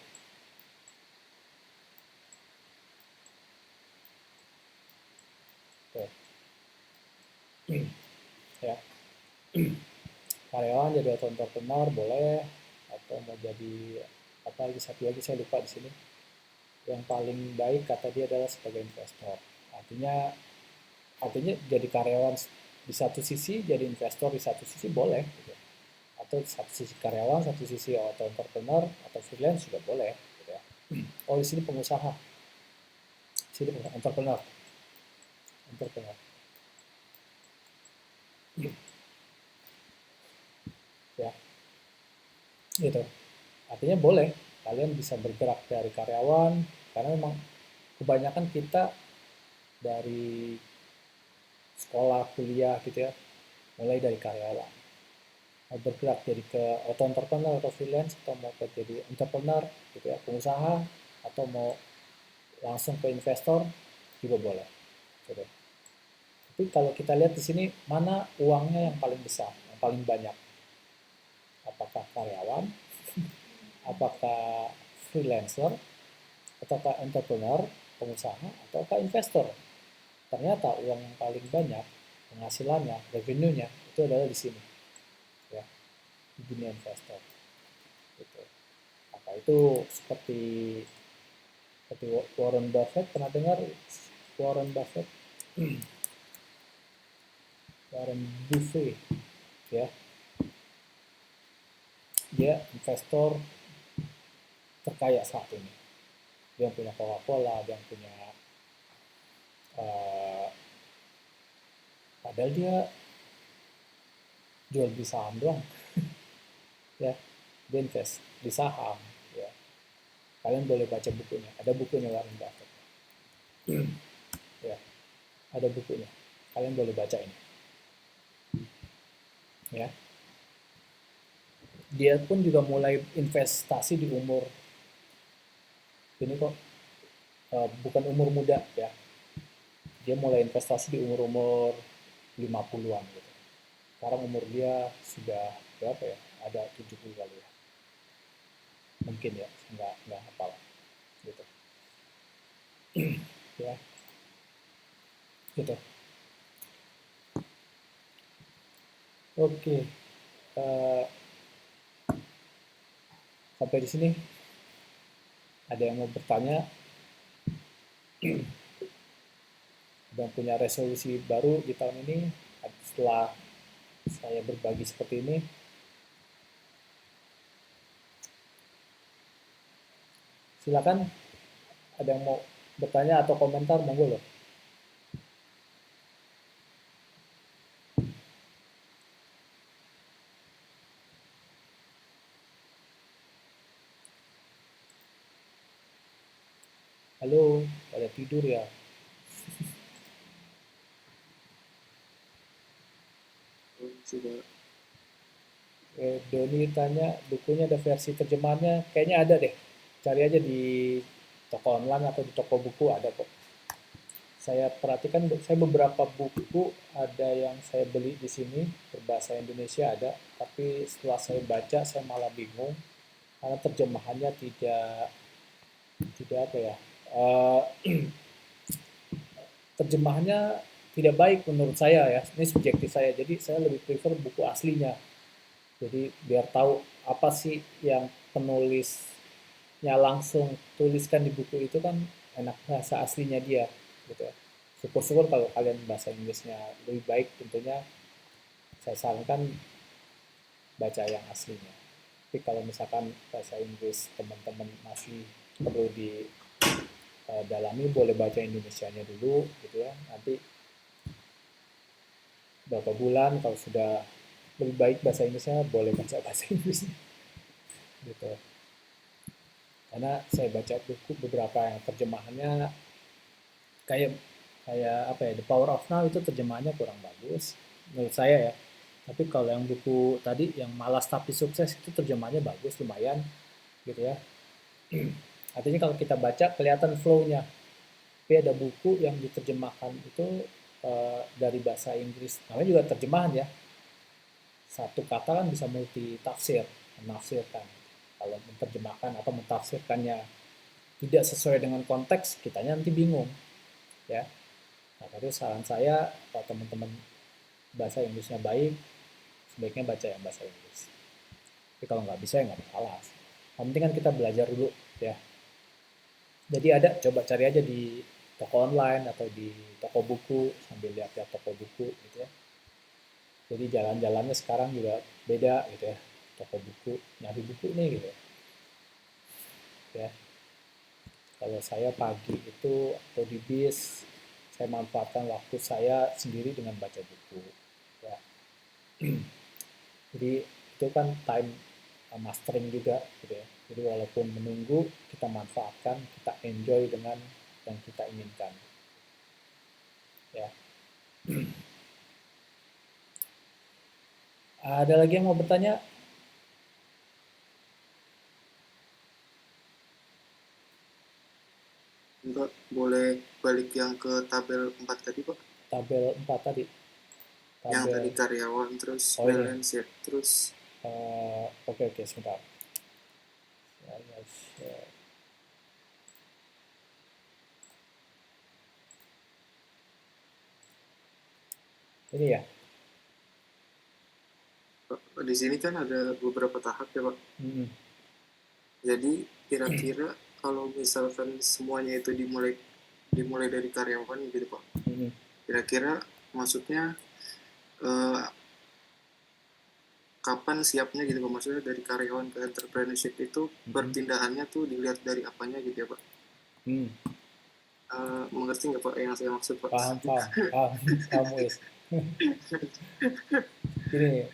Oke. Ya, karyawan jadi auto entrepreneur boleh, atau mau jadi apa lagi, satu lagi saya lupa di sini. Yang paling baik kata dia adalah sebagai investor. Artinya artinya jadi karyawan di satu sisi, jadi investor di satu sisi boleh gitu. Atau satu sisi karyawan, satu sisi auto entrepreneur atau freelance juga boleh gitu ya. Oh, di sini pengusaha, di sini entrepreneur, entrepreneur. Ya, gitu. Artinya boleh kalian bisa bergerak dari karyawan, karena memang kebanyakan kita dari sekolah, kuliah gitu ya, mulai dari karyawan. Mau bergerak jadi ke auto entrepreneur atau freelance, atau mau ke jadi entrepreneur gitu ya, pengusaha, atau mau langsung ke investor juga boleh. Gitu. Tapi kalau kita lihat di sini, mana uangnya yang paling besar, yang paling banyak? Apakah karyawan, apakah freelancer, ataukah entrepreneur, pengusaha, ataukah investor? Ternyata uang yang paling banyak, penghasilannya, revenue-nya, itu adalah di sini, ya, di dunia investor. Gitu. Apa itu seperti Warren Buffett, pernah dengar Warren Buffett? Warren Buffett, ya, dia investor terkaya saat ini. Dia yang punya Coca-Cola, dia yang punya uh, padahal dia jual beli saham doang, ya, dia invest di saham, ya. Kalian boleh baca bukunya, ada bukunya Warren Buffett, ya, ada bukunya, kalian boleh baca ini, ya. Dia pun juga mulai investasi di umur ini kok, bukan umur muda ya, dia mulai investasi di umur-umur 50-an gitu. Sekarang umur dia sudah berapa ya? Ada 70 kali ya. Mungkin ya, nggak hafal gitu. Ya, gitu. Oke. Uh, Sampai di sini ada yang mau bertanya, ada yang punya resolusi baru di tahun ini setelah saya berbagi seperti ini. Silakan, ada yang mau bertanya atau komentar, monggo loh. Halo, pada tidur ya? Sudah. Doni tanya, bukunya ada versi terjemahannya? Kayaknya ada deh. Cari aja di toko online atau di toko buku, ada kok. Saya perhatikan, saya beberapa buku ada yang saya beli di sini, berbahasa Indonesia ada, tapi setelah saya baca, saya malah bingung, karena terjemahannya tidak apa ya, terjemahannya tidak baik menurut saya ya, ini subjektif saya, jadi saya lebih prefer buku aslinya. Jadi biar tahu apa sih yang penulisnya langsung tuliskan di buku itu kan enak bahasa aslinya dia gitu ya. Syukur-syukur kalau kalian bahasa Inggrisnya lebih baik tentunya saya sarankan baca yang aslinya. Tapi kalau misalkan bahasa Inggris teman-teman masih perlu didalami boleh baca Indonesianya dulu gitu ya. Nanti beberapa bulan kalau sudah lebih baik bahasa Inggrisnya boleh baca bahasa Inggris gitu. Karena saya baca buku beberapa yang terjemahannya kayak kayak apa ya, The Power of Now itu terjemahannya kurang bagus menurut saya ya. Tapi kalau yang buku tadi yang Malas Tapi Sukses itu terjemahannya bagus lumayan gitu ya. Artinya kalau kita baca kelihatan flow-nya. Tapi ada buku yang diterjemahkan itu dari bahasa Inggris, namanya juga terjemahan ya. Satu kata kan bisa multi tafsir, menafsirkan. Kalau menerjemahkan atau mentafsirkannya tidak sesuai dengan konteks, kitanya nanti bingung ya. Nah, tadi saran saya kalau teman-teman bahasa Inggrisnya baik, sebaiknya baca yang bahasa Inggris. Tapi kalau nggak bisa ya nggak masalah. Yang penting kan kita belajar dulu ya. Jadi ada, coba cari aja di toko online atau di toko buku sambil lihat-lihat toko buku gitu ya. Jadi jalan-jalannya sekarang juga beda gitu ya. Toko buku, nyari buku nih gitu ya. Kalau saya pagi itu atau di bis, saya manfaatkan waktu saya sendiri dengan baca buku. Ya. Jadi itu kan time mastering juga gitu ya. Jadi walaupun menunggu, kita manfaatkan, kita enjoy dengan yang kita inginkan. Ya. Ada lagi yang mau bertanya? Enggak, boleh balik yang ke tabel 4 tadi, Pak. Tabel 4 tadi. Yang Tabel, tadi karyawan, terus oh ini. balance ya, terus Oke, oke, sebentar. Saya share. Ini ya. di sini kan ada beberapa tahap ya, Pak. Hmm. Jadi kira-kira kalau misalkan semuanya itu dimulai dari karyawan gitu, Pak. Hmm. Kira-kira maksudnya eh, kapan siapnya gitu, Pak? Maksudnya dari karyawan ke entrepreneurship itu perpindahannya tuh dilihat dari apanya gitu ya, Pak? Hmm. Mengerti nggak, Pak, yang saya maksud, Pak? Paham, paham, paham, paham, Wes. Ini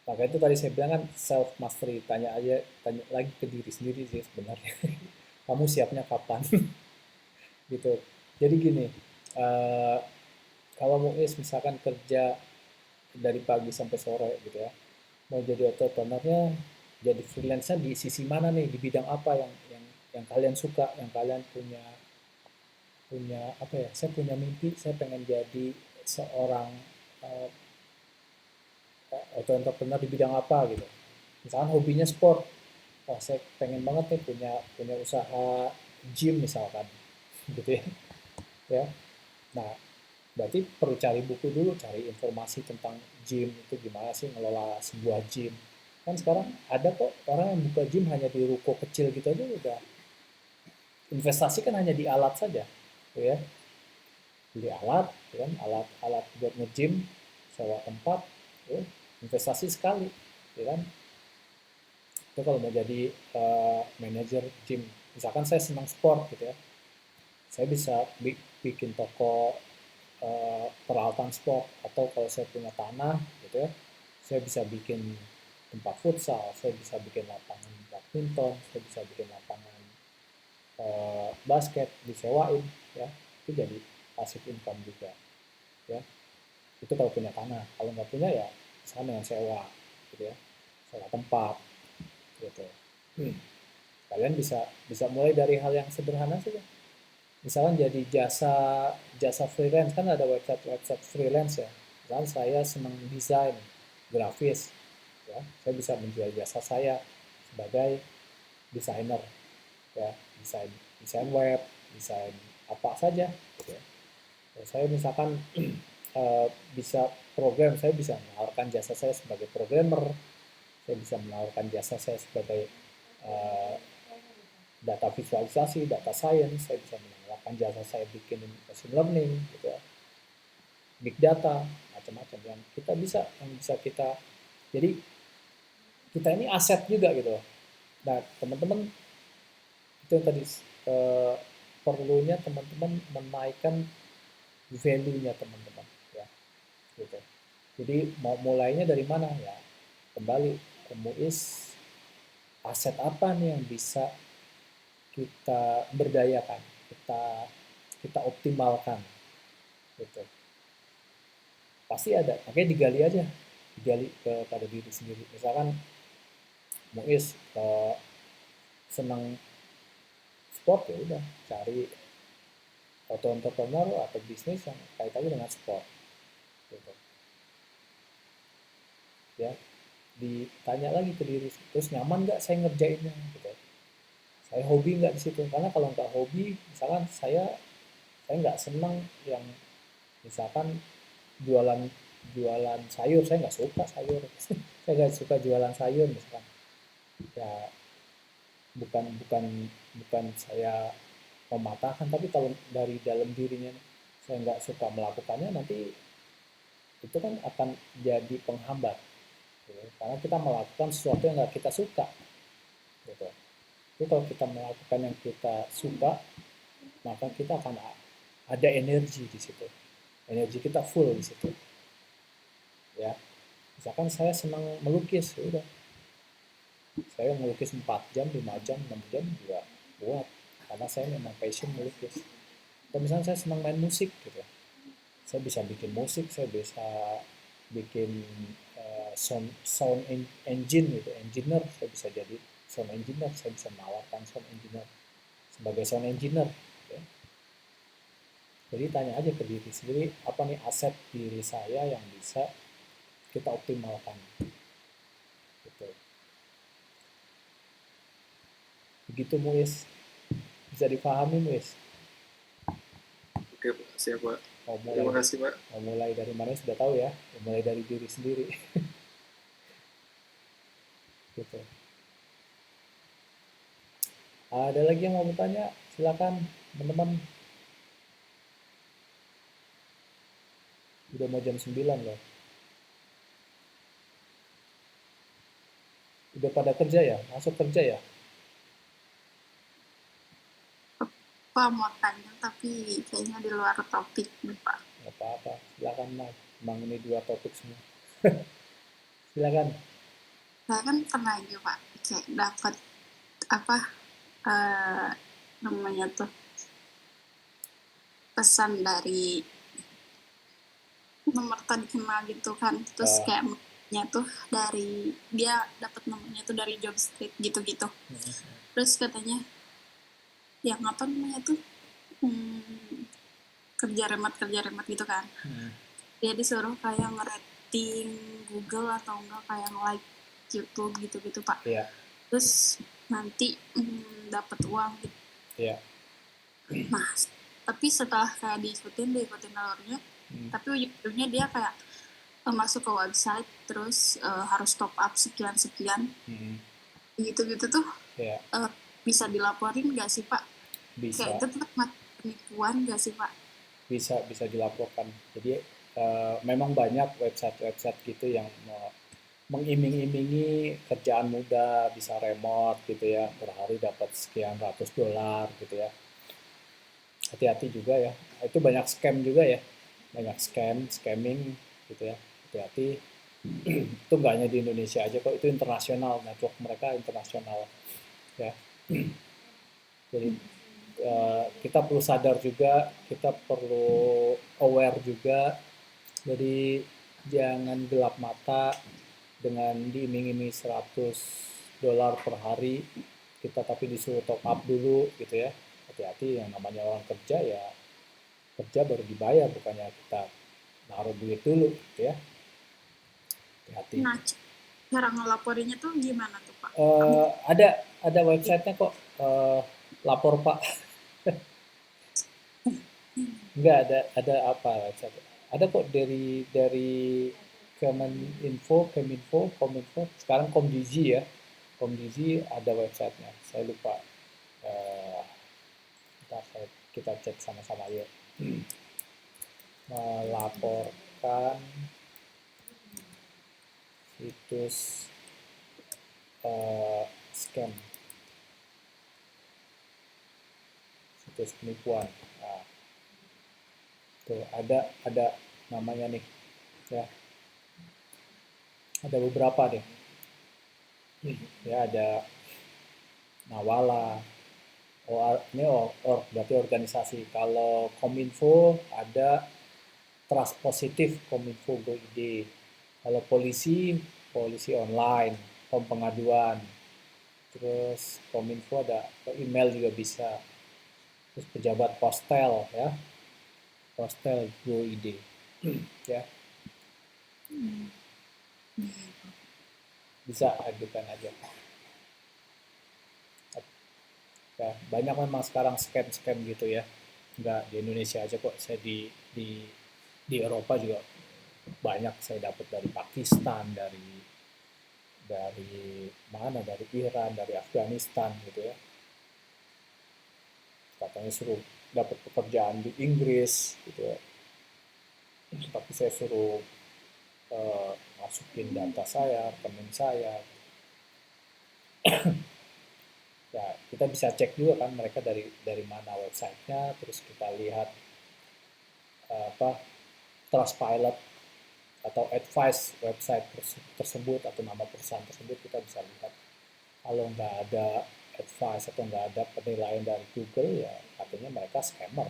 Maka itu tadi saya bilang kan self mastery, tanya lagi ke diri sendiri sih sebenarnya. Kamu siapnya kapan? Gitu. Jadi gini, eh, kalau Muiz misalkan kerja dari pagi sampai sore gitu ya, mau jadi entrepreneurnya, jadi freelance-nya di sisi mana nih, di bidang apa yang kalian suka, yang kalian punya punya apa ya? Saya punya mimpi, saya pengen jadi seorang uh, entrepreneur di bidang apa gitu. Misalkan hobinya sport, wah saya pengen banget nih punya punya usaha gym misalkan, gitu ya. Ya, nah berarti perlu cari buku dulu, cari informasi tentang gym itu gimana sih ngelola sebuah gym. Kan sekarang ada kok orang yang buka gym hanya di ruko kecil gitu aja udah. Investasi kan hanya di alat saja, gitu ya. Beli alat, gitu kan, alat-alat buat nge-gym, sewa tempat, ya, investasi sekali, gitu kan. Itu kalau mau jadi manajer gym, misalkan saya senang sport gitu ya, saya bisa bikin toko peralatan sport, atau kalau saya punya tanah gitu ya, saya bisa bikin tempat futsal, saya bisa bikin lapangan badminton, saya bisa bikin lapangan basket disewain, ya itu jadi passive income juga, ya itu kalau punya tanah. Kalau nggak punya ya sama dengan sewa gitu ya, sewa tempat gitu. hmm. Kalian bisa bisa mulai dari hal yang sederhana saja, misalkan jadi jasa jasa freelance, kan ada website freelance ya. Misalkan saya senang desain grafis, ya saya bisa menjual jasa saya sebagai desainer, ya desain desain web, desain apa saja gitu ya. Saya misalkan bisa program, saya bisa menawarkan jasa saya sebagai programmer, saya bisa menawarkan jasa saya sebagai eh, data visualisasi, data science, saya bisa menawarkan jasa saya bikin machine learning, gitu ya, big data, macam-macam yang bisa kita, jadi kita ini aset juga gitu. Nah, teman-teman itu yang tadi eh, perlunya teman-teman menaikkan value-nya teman-teman, ya, gitu. Jadi mau mulainya dari mana ya? Kembali ke Muiz, aset apa nih yang bisa kita berdayakan, kita kita optimalkan, gitu. Pasti ada, makanya digali aja, digali kepada diri sendiri. Misalkan Muiz senang sport, ya udah cari auto entrepreneur atau bisnis yang kaitannya dengan sport, gitu. Ya, ditanya lagi ke diri, terus nyaman nggak saya ngerjainnya, gitu. Saya hobi nggak di situ, karena kalau nggak hobi, misalkan saya nggak senang yang misalkan jualan jualan sayur, saya nggak suka sayur. Saya nggak suka jualan sayur misalkan, ya bukan bukan bukan saya mematahkan, tapi kalau dari dalam dirinya saya nggak suka melakukannya, nanti itu kan akan jadi penghambat, gitu. Karena kita melakukan sesuatu yang nggak kita suka, gitu. Jadi kalau kita melakukan yang kita suka, maka kita akan ada energi di situ, energi kita full di situ, ya. Misalkan saya senang melukis, ya udah saya melukis 4 jam, 5 jam, 6 jam juga buat, karena saya memang passion melukis. Atau misalnya saya senang main musik gitu, saya bisa bikin musik, saya bisa bikin sound sound engine gitu, engineer, saya bisa jadi sound engineer, saya bisa menawarkan sound engineer sebagai sound engineer, gitu ya. Jadi tanya aja ke diri sendiri, apa nih aset diri saya yang bisa kita optimalkan, gitu. Begitu Muis, bisa dipahami Muis. Oke Pak, siap Pak. Mau mulai Terima kasih Pak. mau mulai dari mana sudah tahu ya, mau mulai dari diri sendiri. Gitu. Ada lagi yang mau bertanya, silakan teman-teman. Udah mau jam 9 loh. Udah pada kerja ya, masuk kerja ya. Pak mau tanya tapi kayaknya di luar topik nih Pak. Gak apa-apa, silakan Mas. Emang ini 2 topik semua. Silakan. Saya kan pernah juga Pak, kayak dapat apa namanya tuh pesan dari nomor tadi kenal gitu kan, terus kayak nomornya tuh dari dia dapat nomornya tuh dari job street gitu-gitu. Terus katanya yang apa namanya tuh kerja remote gitu kan. Dia disuruh kayak ngerating Google atau enggak kayak like YouTube gitu-gitu Pak. Iya. Terus nanti dapat uang gitu. Iya. Nah, tapi setelah kayak diikutin alurnya, tapi ujung-ujungnya dia kayak masuk ke website terus harus top up sekian gitu tuh. Iya. Bisa dilaporin nggak sih Pak? Bisa. Kayak itu tetap penipuan nggak sih Pak? Bisa dilaporkan. Jadi memang banyak website gitu yang mengiming-imingi kerjaan mudah, bisa remote gitu ya, per hari dapat sekian ratus dolar gitu ya. Hati-hati juga ya, itu banyak scam juga ya, banyak scamming gitu ya, hati-hati. Itu nggak hanya di Indonesia aja kok, itu internasional, network mereka internasional ya. Jadi kita perlu sadar juga, kita perlu aware juga, jadi jangan gelap mata dengan diiming-iming 100 dolar per hari, kita tapi disuruh top up dulu gitu ya. Hati-hati, yang namanya orang kerja ya kerja baru dibayar, bukannya kita naruh duit dulu gitu ya. Hati-hati. Nah, cara ngelaporinnya tuh gimana tuh Pak? Ada websitenya kok, lapor Pak. Enggak ada apa website. Ada kok dari Kominfo, sekarang Komdigi ya. Komdigi ada websitenya. Saya lupa. Kita cek sama-sama yuk. Melaporkan situs scam, situs penipuan. Nah, tuh ada namanya nih ya, ada beberapa deh ya, ada Nawala, ini berarti organisasi. Kalau Kominfo ada Trust Positif, Kominfo Go.id. Kalau polisi online, pom pengaduan. Terus Kominfo ada email juga bisa. Terus pejabat postel ya, postel Go.id ya. Bisa ajukan aja. Ya, banyak memang sekarang scam gitu ya. Nggak di Indonesia aja kok, saya di Eropa juga banyak saya dapat, dari Pakistan, dari mana, dari Iran, dari Afghanistan gitu ya. Katanya suruh dapat pekerjaan di Inggris gitu ya. Tapi saya suruh masukin data saya, rekening saya. Ya, kita bisa cek juga kan mereka dari mana websitenya, terus kita lihat Trustpilot atau advice website tersebut atau nama perusahaan tersebut, kita bisa lihat. Kalau nggak ada advice atau nggak ada penilaian dari Google, ya artinya mereka scammer.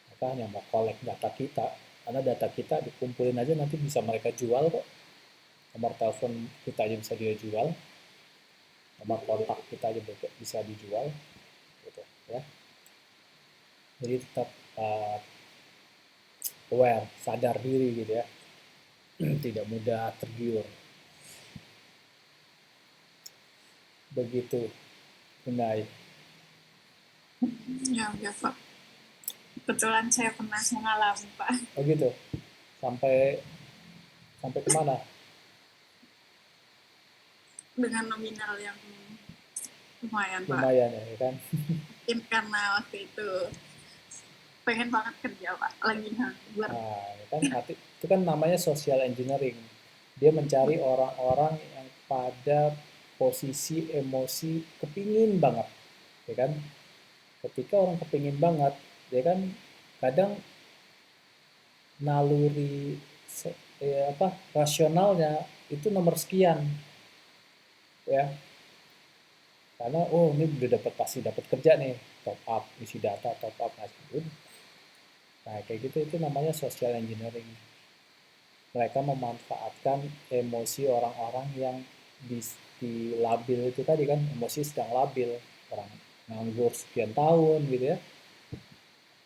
Mereka hanya mau collect data kita, karena data kita dikumpulin aja nanti bisa mereka jual kok. Nomor telepon kita aja bisa dia jual, nomor kontak kita aja bisa dijual gitu ya. Jadi tetap aware, sadar diri gitu ya. Tidak mudah tergiur. Begitu, Unai. Ya Pak. Kebetulan saya pernah mengalami Pak. Oh gitu. Sampai kemana? Dengan nominal yang lumayan Pak. Lumayan ya kan. Mungkin karena waktu itu pengen banget kerja Pak, lagi nganggur. Nah, itu kan namanya social engineering. Dia mencari orang-orang yang pada posisi emosi kepingin banget, ya kan? Ketika orang kepingin banget, ya kan, kadang naluri rasionalnya itu nomor sekian ya, karena ini udah pasti dapat kerja nih, top up isi data, top up ngasih. Nah kayak gitu, itu namanya social engineering. Mereka memanfaatkan emosi orang-orang yang di labil itu tadi kan, emosi sedang labil, orang nganggur sekian tahun gitu ya,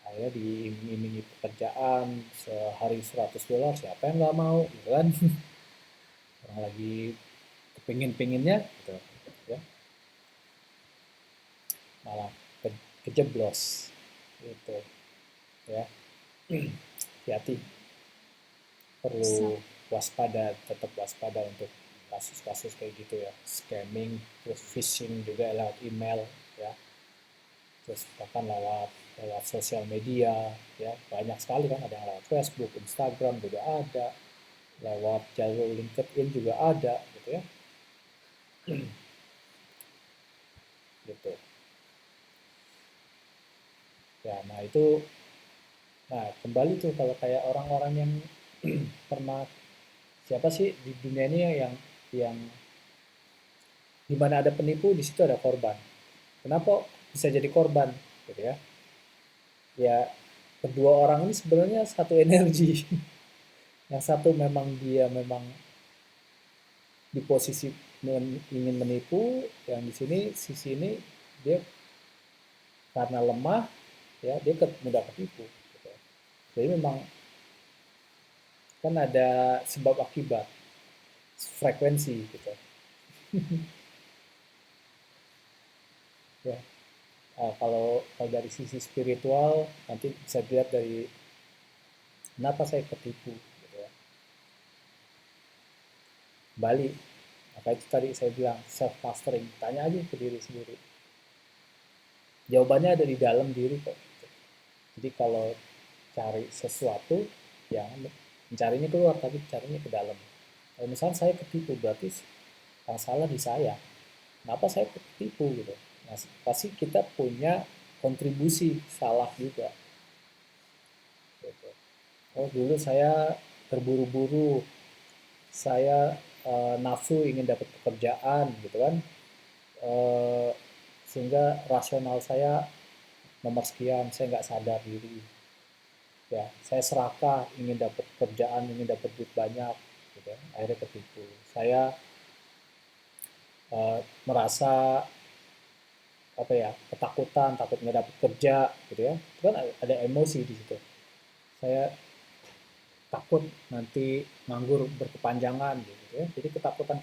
akhirnya diiming-imingi pekerjaan sehari $100, siapa yang nggak mau gitu kan. Orang lagi kepingin-pinginnya gitu ya, malah kejeblos gitu ya. Hati-hati, perlu waspada, tetap waspada untuk kasus-kasus kayak gitu ya, scamming, terus phishing juga lewat email ya, terus bahkan lewat lewat sosial media ya, banyak sekali kan, ada yang lewat Facebook, Instagram juga ada, lewat jalur LinkedIn juga ada gitu ya. Gitu ya. Nah kembali tuh, kalau kayak orang-orang yang pernah, siapa sih di dunia ini yang di mana ada penipu di situ ada korban. Kenapa bisa jadi korban gitu ya? Ya kedua orang ini sebenarnya satu energi. Yang satu memang dia memang di posisi ingin menipu, yang di sini sisi ini dia karena lemah ya, dia mudah ketipu gitu. Jadi memang kan ada sebab akibat, frekuensi gitu ya. Kalau dari sisi spiritual nanti bisa dilihat dari kenapa saya ketipu gitu ya. Balik, maka itu tadi saya bilang self mastering, tanya aja ke diri sendiri, jawabannya ada di dalam diri kok. Jadi kalau cari sesuatu, ya mencarinya keluar, tapi carinya ke dalam. Kalau misalnya saya ketipu, berarti yang salah di saya. Kenapa saya ketipu gitu? Nah, pasti kita punya kontribusi salah juga. Gitu. Oh dulu saya terburu-buru, saya nafsu ingin dapat pekerjaan gitu kan, eh, sehingga rasional saya nomor sekian, saya nggak sadar diri ya, saya serakah, ingin dapat kerjaan, ingin dapat duit banyak gitu, akhirnya ketipu. Saya merasa apa ya, ketakutan, takut nggak dapat kerja gitu ya, itu kan ada emosi di situ. Saya takut nanti nganggur berkepanjangan gitu ya, jadi ketakutan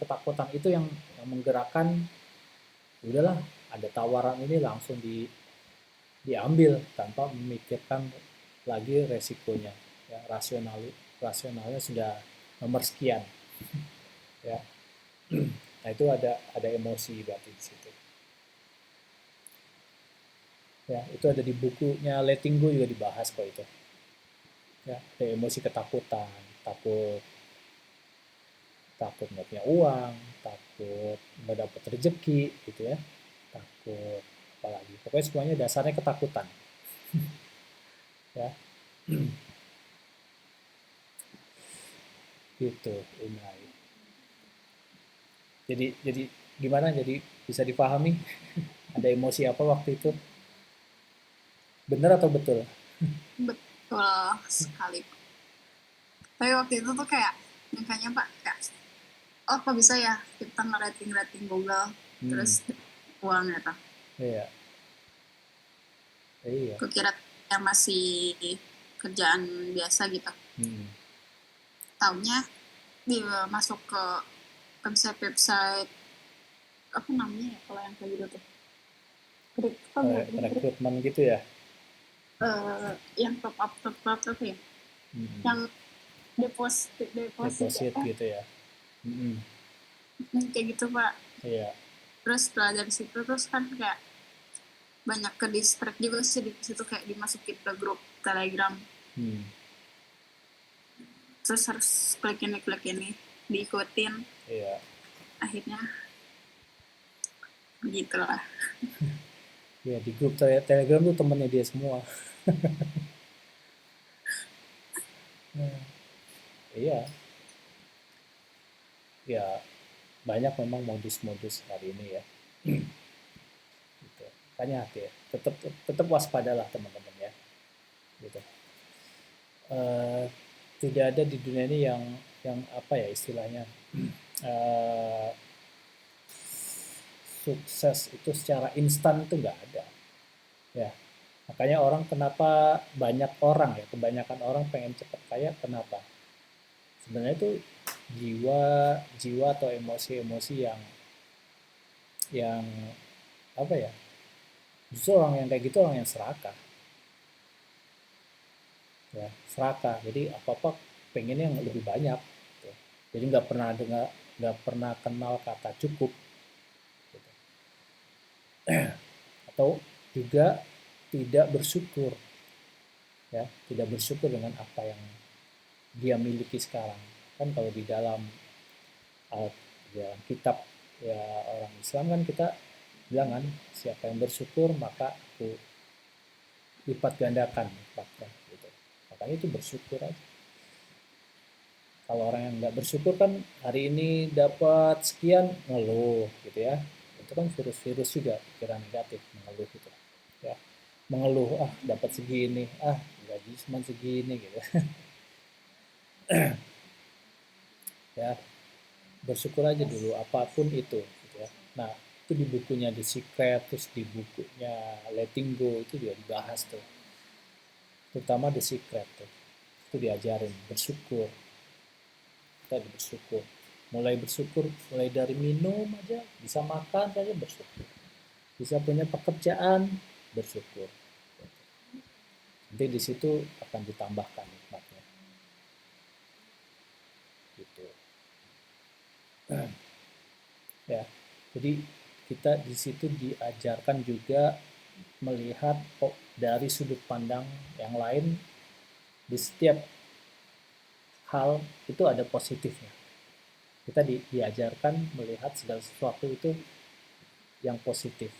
itu yang menggerakkan, udahlah ada tawaran ini langsung diambil tanpa memikirkan lagi resikonya ya, rasionalnya sudah nomor sekian ya. Nah itu ada emosi berarti di situ ya, itu ada di bukunya Letting Go juga dibahas kok itu ya. Ada emosi ketakutan, takut takut nggak punya uang, takut nggak dapat rezeki gitu ya, takut apalagi, pokoknya semuanya dasarnya ketakutan ya. Gitu Unai. Jadi gimana, jadi bisa dipahami ada emosi apa waktu itu, benar atau betul? Betul sekali. Tapi waktu itu tuh kayak nyangkanya Pak, kayak oh kok bisa ya kita ngerating Google terus uang gitu. Iya. Iya. Gue kira ya masih kerjaan biasa gitu. Taunya dia masuk ke website apa namanya ya kalau yang kayak gitu tuh, rekrutmen gitu ya, yang top up apa ya, yang deposit gitu ya. Kayak gitu Pak. Iya. Terus setelah dari situ terus kan kayak banyak ke distract juga sih di situ, kayak dimasukin ke grup Telegram. Terus harus klik ini diikutin. Iya. Akhirnya begitulah. Ya di grup Telegram tuh temennya dia semua. Iya. ya banyak memang modus-modus hari ini ya. Gitu. Makanya hati ya, tetap tetap waspadalah teman-teman ya. Gitu. Eh, Tidak ada di dunia ini yang apa ya istilahnya, eh, sukses itu secara instan itu nggak ada ya. Makanya orang kenapa banyak orang ya, kebanyakan orang pengen cepat kaya, kenapa? Sebenarnya itu jiwa jiwa atau emosi-emosi yang apa ya, justru orang yang kayak gitu orang yang serakah ya, serakah. Jadi apa apa pengennya yang lebih banyak gitu. Jadi nggak pernah kenal kata cukup gitu. Atau juga tidak bersyukur ya, tidak bersyukur dengan apa yang dia miliki sekarang. Kan kalau di dalam dalam kitab ya orang Islam kan kita bilang kan, siapa yang bersyukur maka aku lipat gandakan lipatkan gitu. Makanya itu bersyukur aja. Kalau orang yang nggak bersyukur kan hari ini dapat sekian ngeluh gitu ya. Itu kan virus-virus juga, pikiran negatif, mengeluh gitu. Ya, mengeluh dapat segini, gaji cuma segini gitu. Ya, bersyukur aja dulu apapun itu gitu ya. Nah, itu di bukunya The Secret, terus di bukunya Letting Go itu juga dibahas tuh. Terutama The Secret tuh. Itu diajarin bersyukur. Kita bersyukur. Mulai bersyukur, mulai dari minum aja, bisa makan saja bersyukur. Bisa punya pekerjaan, bersyukur. Nanti di situ akan ditambahkan nikmatnya. Gitu. Ya, jadi kita di situ diajarkan juga melihat dari sudut pandang yang lain. Di setiap hal itu ada positifnya. Kita diajarkan melihat segala sesuatu itu yang positif.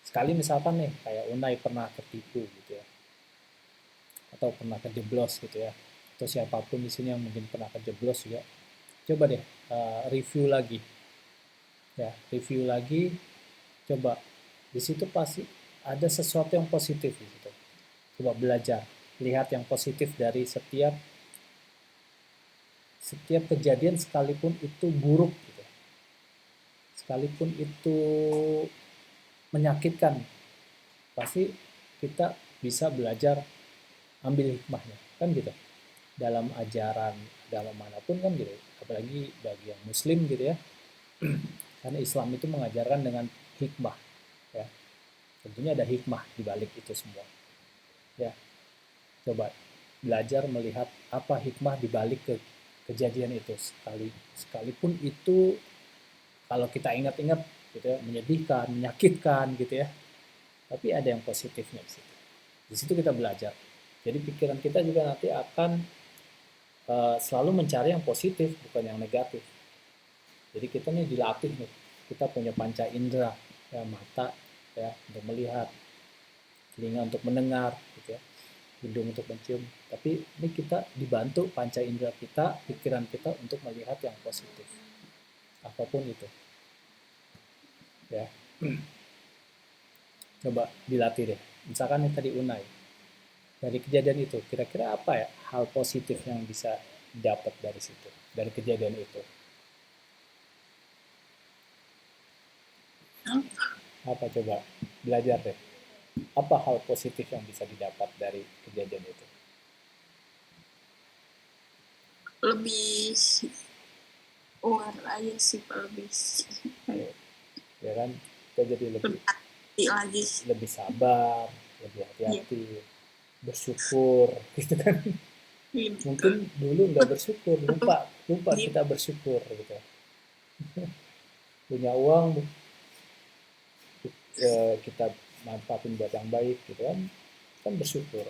Sekali misalkan nih kayak Unai pernah tertipu gitu ya, atau pernah kejeblos gitu ya, atau siapapun di sini yang mungkin pernah kejeblos juga, coba deh review lagi ya, review lagi, coba di situ pasti ada sesuatu yang positif di situ. Coba belajar, lihat yang positif dari setiap kejadian sekalipun itu buruk gitu. Sekalipun itu menyakitkan, pasti kita bisa belajar ambil hikmahnya kan gitu. Dalam ajaran agama manapun kan gitu, apalagi bagi yang muslim gitu ya, karena Islam itu mengajarkan dengan hikmah ya, tentunya ada hikmah di balik itu semua ya. Coba belajar melihat apa hikmah di balik kejadian itu, sekalipun itu kalau kita ingat-ingat gitu ya, menyedihkan, menyakitkan gitu ya, tapi ada yang positifnya di situ. Di situ kita belajar. Jadi pikiran kita juga nanti akan selalu mencari yang positif, bukan yang negatif. Jadi kita nih dilatih nih, kita punya panca indera, ya, mata ya untuk melihat, telinga untuk mendengar, gitu ya, hidung untuk mencium. Tapi ini kita dibantu panca indera kita, pikiran kita untuk melihat yang positif, apapun itu. Ya, coba dilatih deh. Misalkan yang tadi Unai, dari kejadian itu, kira-kira apa ya hal positif yang bisa dapat dari situ, dari kejadian itu? Apa coba belajar deh. Apa hal positif yang bisa didapat dari kejadian itu? Lebih aware aja sih, lebih Ya kan, kita jadi lebih hati lagi. lebih sabar, lebih Iya, hati-hati, bersyukur, gitu kan? gitu. Mungkin dulu nggak bersyukur, lupa Gitu. kita bersyukur gitu. Punya uang kita manfaatin buat yang baik gitu kan, kan bersyukur.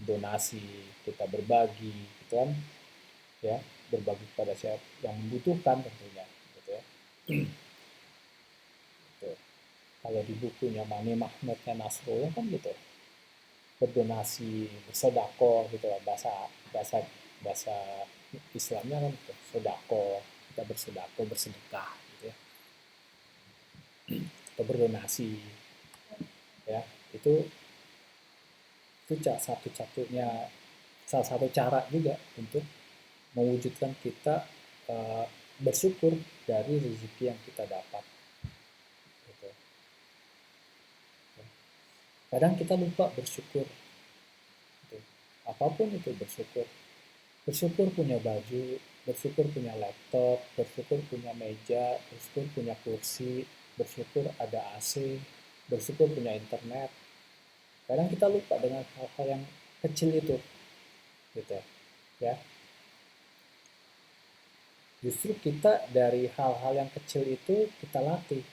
Donasi, kita berbagi, gitu kan? Ya, berbagi kepada siapa yang membutuhkan tentunya, gitu ya. Gitu. Kalau di bukunya Mani Mahmudnya Nasrullah kan gitu, berdonasi, bersodako gitu lah, bahasa bahasa bahasa Islamnya kan gitu, sodako, kita kita bersedekah gitu ya, atau berdonasi ya, itu salah satu cara juga untuk mewujudkan kita bersyukur dari rezeki yang kita dapat gitu. Kadang kita lupa bersyukur gitu. Apapun itu bersyukur punya baju, bersyukur punya laptop, bersyukur punya meja, bersyukur punya kursi, bersyukur ada AC, bersyukur punya internet. Kadang kita lupa dengan hal-hal yang kecil itu gitu ya. Justru kita dari hal-hal yang kecil itu kita latih.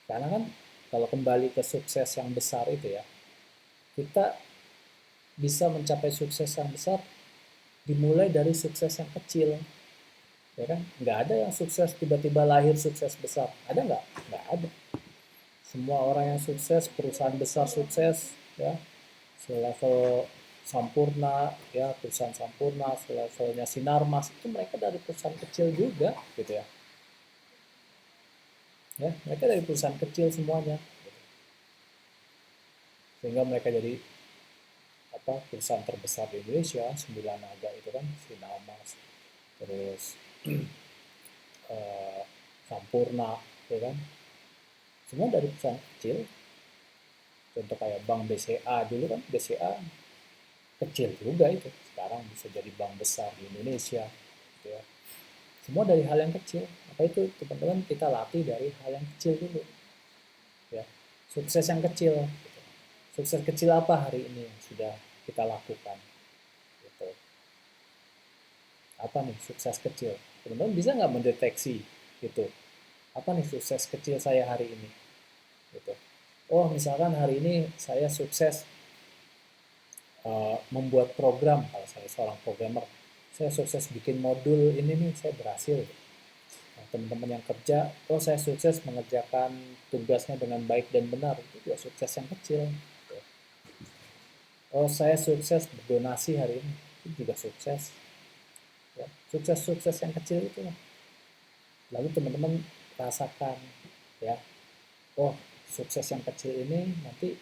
Karena kan kalau kembali ke sukses yang besar itu ya, kita bisa mencapai sukses yang besar dimulai dari sukses yang kecil. Ya kan? Nggak ada yang sukses tiba-tiba lahir sukses besar. Ada nggak? Nggak ada. Semua orang yang sukses, perusahaan besar sukses, ya, selevel Sampurna, ya, perusahaan Sampurna, selevelnya Sinarmas, itu mereka dari perusahaan kecil juga, gitu ya. Ya, mereka dari perusahaan kecil semuanya, gitu. Sehingga mereka jadi perusahaan terbesar di Indonesia, 9 naga itu kan, Sinarmas, terus Sampurna, ya kan, semua dari perusahaan kecil. Contoh kayak Bank BCA dulu kan, BCA kecil juga itu, sekarang bisa jadi bank besar di Indonesia gitu ya. Semua dari hal yang kecil. Apa itu teman-teman, kita latih dari hal yang kecil dulu ya. Sukses yang kecil gitu. Sukses kecil apa hari ini yang sudah kita lakukan gitu. Apa nih sukses kecil, teman-teman bisa nggak mendeteksi gitu, apa nih sukses kecil saya hari ini gitu. Oh misalkan hari ini saya sukses membuat program, kalau saya seorang programmer, saya sukses bikin modul ini nih, saya berhasil. Nah, teman-teman yang kerja, oh saya sukses mengerjakan tugasnya dengan baik dan benar, itu juga sukses yang kecil. Oh saya sukses berdonasi hari ini, itu juga sukses. Ya, sukses-sukses yang kecil itu lah. Lalu teman-teman rasakan, ya, oh sukses yang kecil ini nanti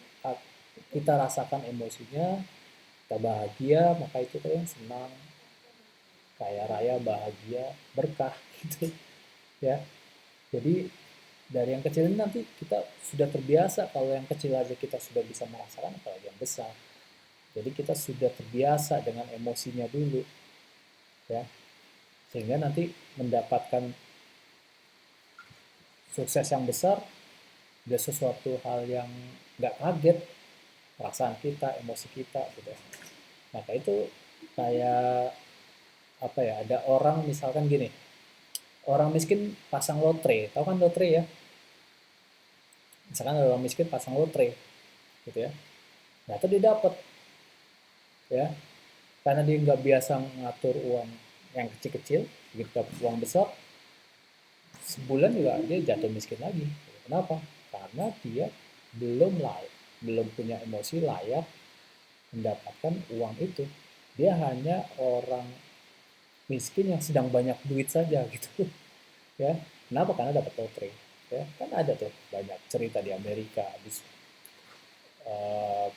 kita rasakan emosinya, kita bahagia, maka itu kalian senang, kaya raya, bahagia, berkah gitu ya. Jadi dari yang kecil ini nanti kita sudah terbiasa, kalau yang kecil aja kita sudah bisa merasakan, apalagi yang besar. Jadi kita sudah terbiasa dengan emosinya dulu ya, sehingga nanti mendapatkan sukses yang besar ada sesuatu hal yang nggak kaget, perasaan kita, emosi kita gitu ya. Maka itu kayak apa ya, ada orang misalkan gini, orang miskin pasang lotre, tahu kan lotre ya, misalkan ada orang miskin pasang lotre gitu ya, nah itu dia dapat ya, karena dia nggak biasa ngatur uang yang kecil-kecil, begitu dapat uang besar sebulan juga dia jatuh miskin lagi. Kenapa? Karena dia belum punya emosi layak mendapatkan uang itu. Dia hanya orang miskin yang sedang banyak duit saja gitu ya. Kenapa? Karena dapat lotre ya. Kan ada tuh banyak cerita di Amerika, uh,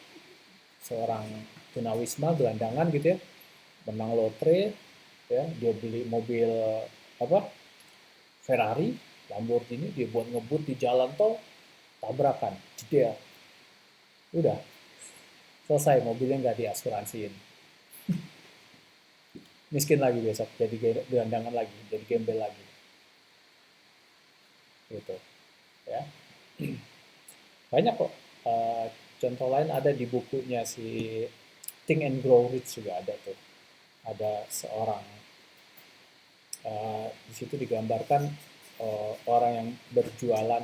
seorang tunawisma gelandangan gitu ya, menang lotre ya, dia beli mobil apa Ferrari, Lamborghini, dia buat ngebut di jalan tol, tabrakan, jeder, udah selesai, mobilnya nggak diasuransiin, miskin lagi besok, jadi gelandangan lagi, jadi gembel lagi gitu ya. Banyak kok contoh lain ada di bukunya si Think and Grow Rich, juga ada tuh, ada seorang di situ digambarkan orang yang berjualan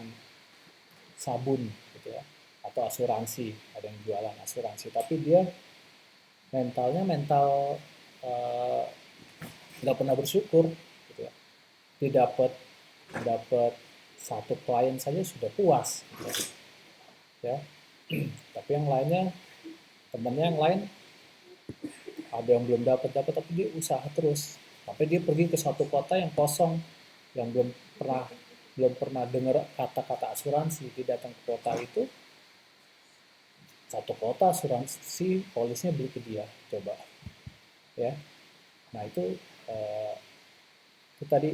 sabun gitu ya, atau asuransi, ada yang jualan asuransi tapi dia mentalnya mental nggak pernah bersyukur gitu ya. Dia dapat dapat satu klien saja sudah puas gitu ya. Tapi yang lainnya, temennya yang lain ada yang belum dapat tapi dia usaha terus, sampai dia pergi ke satu kota yang kosong, yang belum pernah dengar kata-kata asuransi, dia datang ke kota itu, satu kota asuransi polisnya beli ke dia, coba ya. Nah eh, itu tadi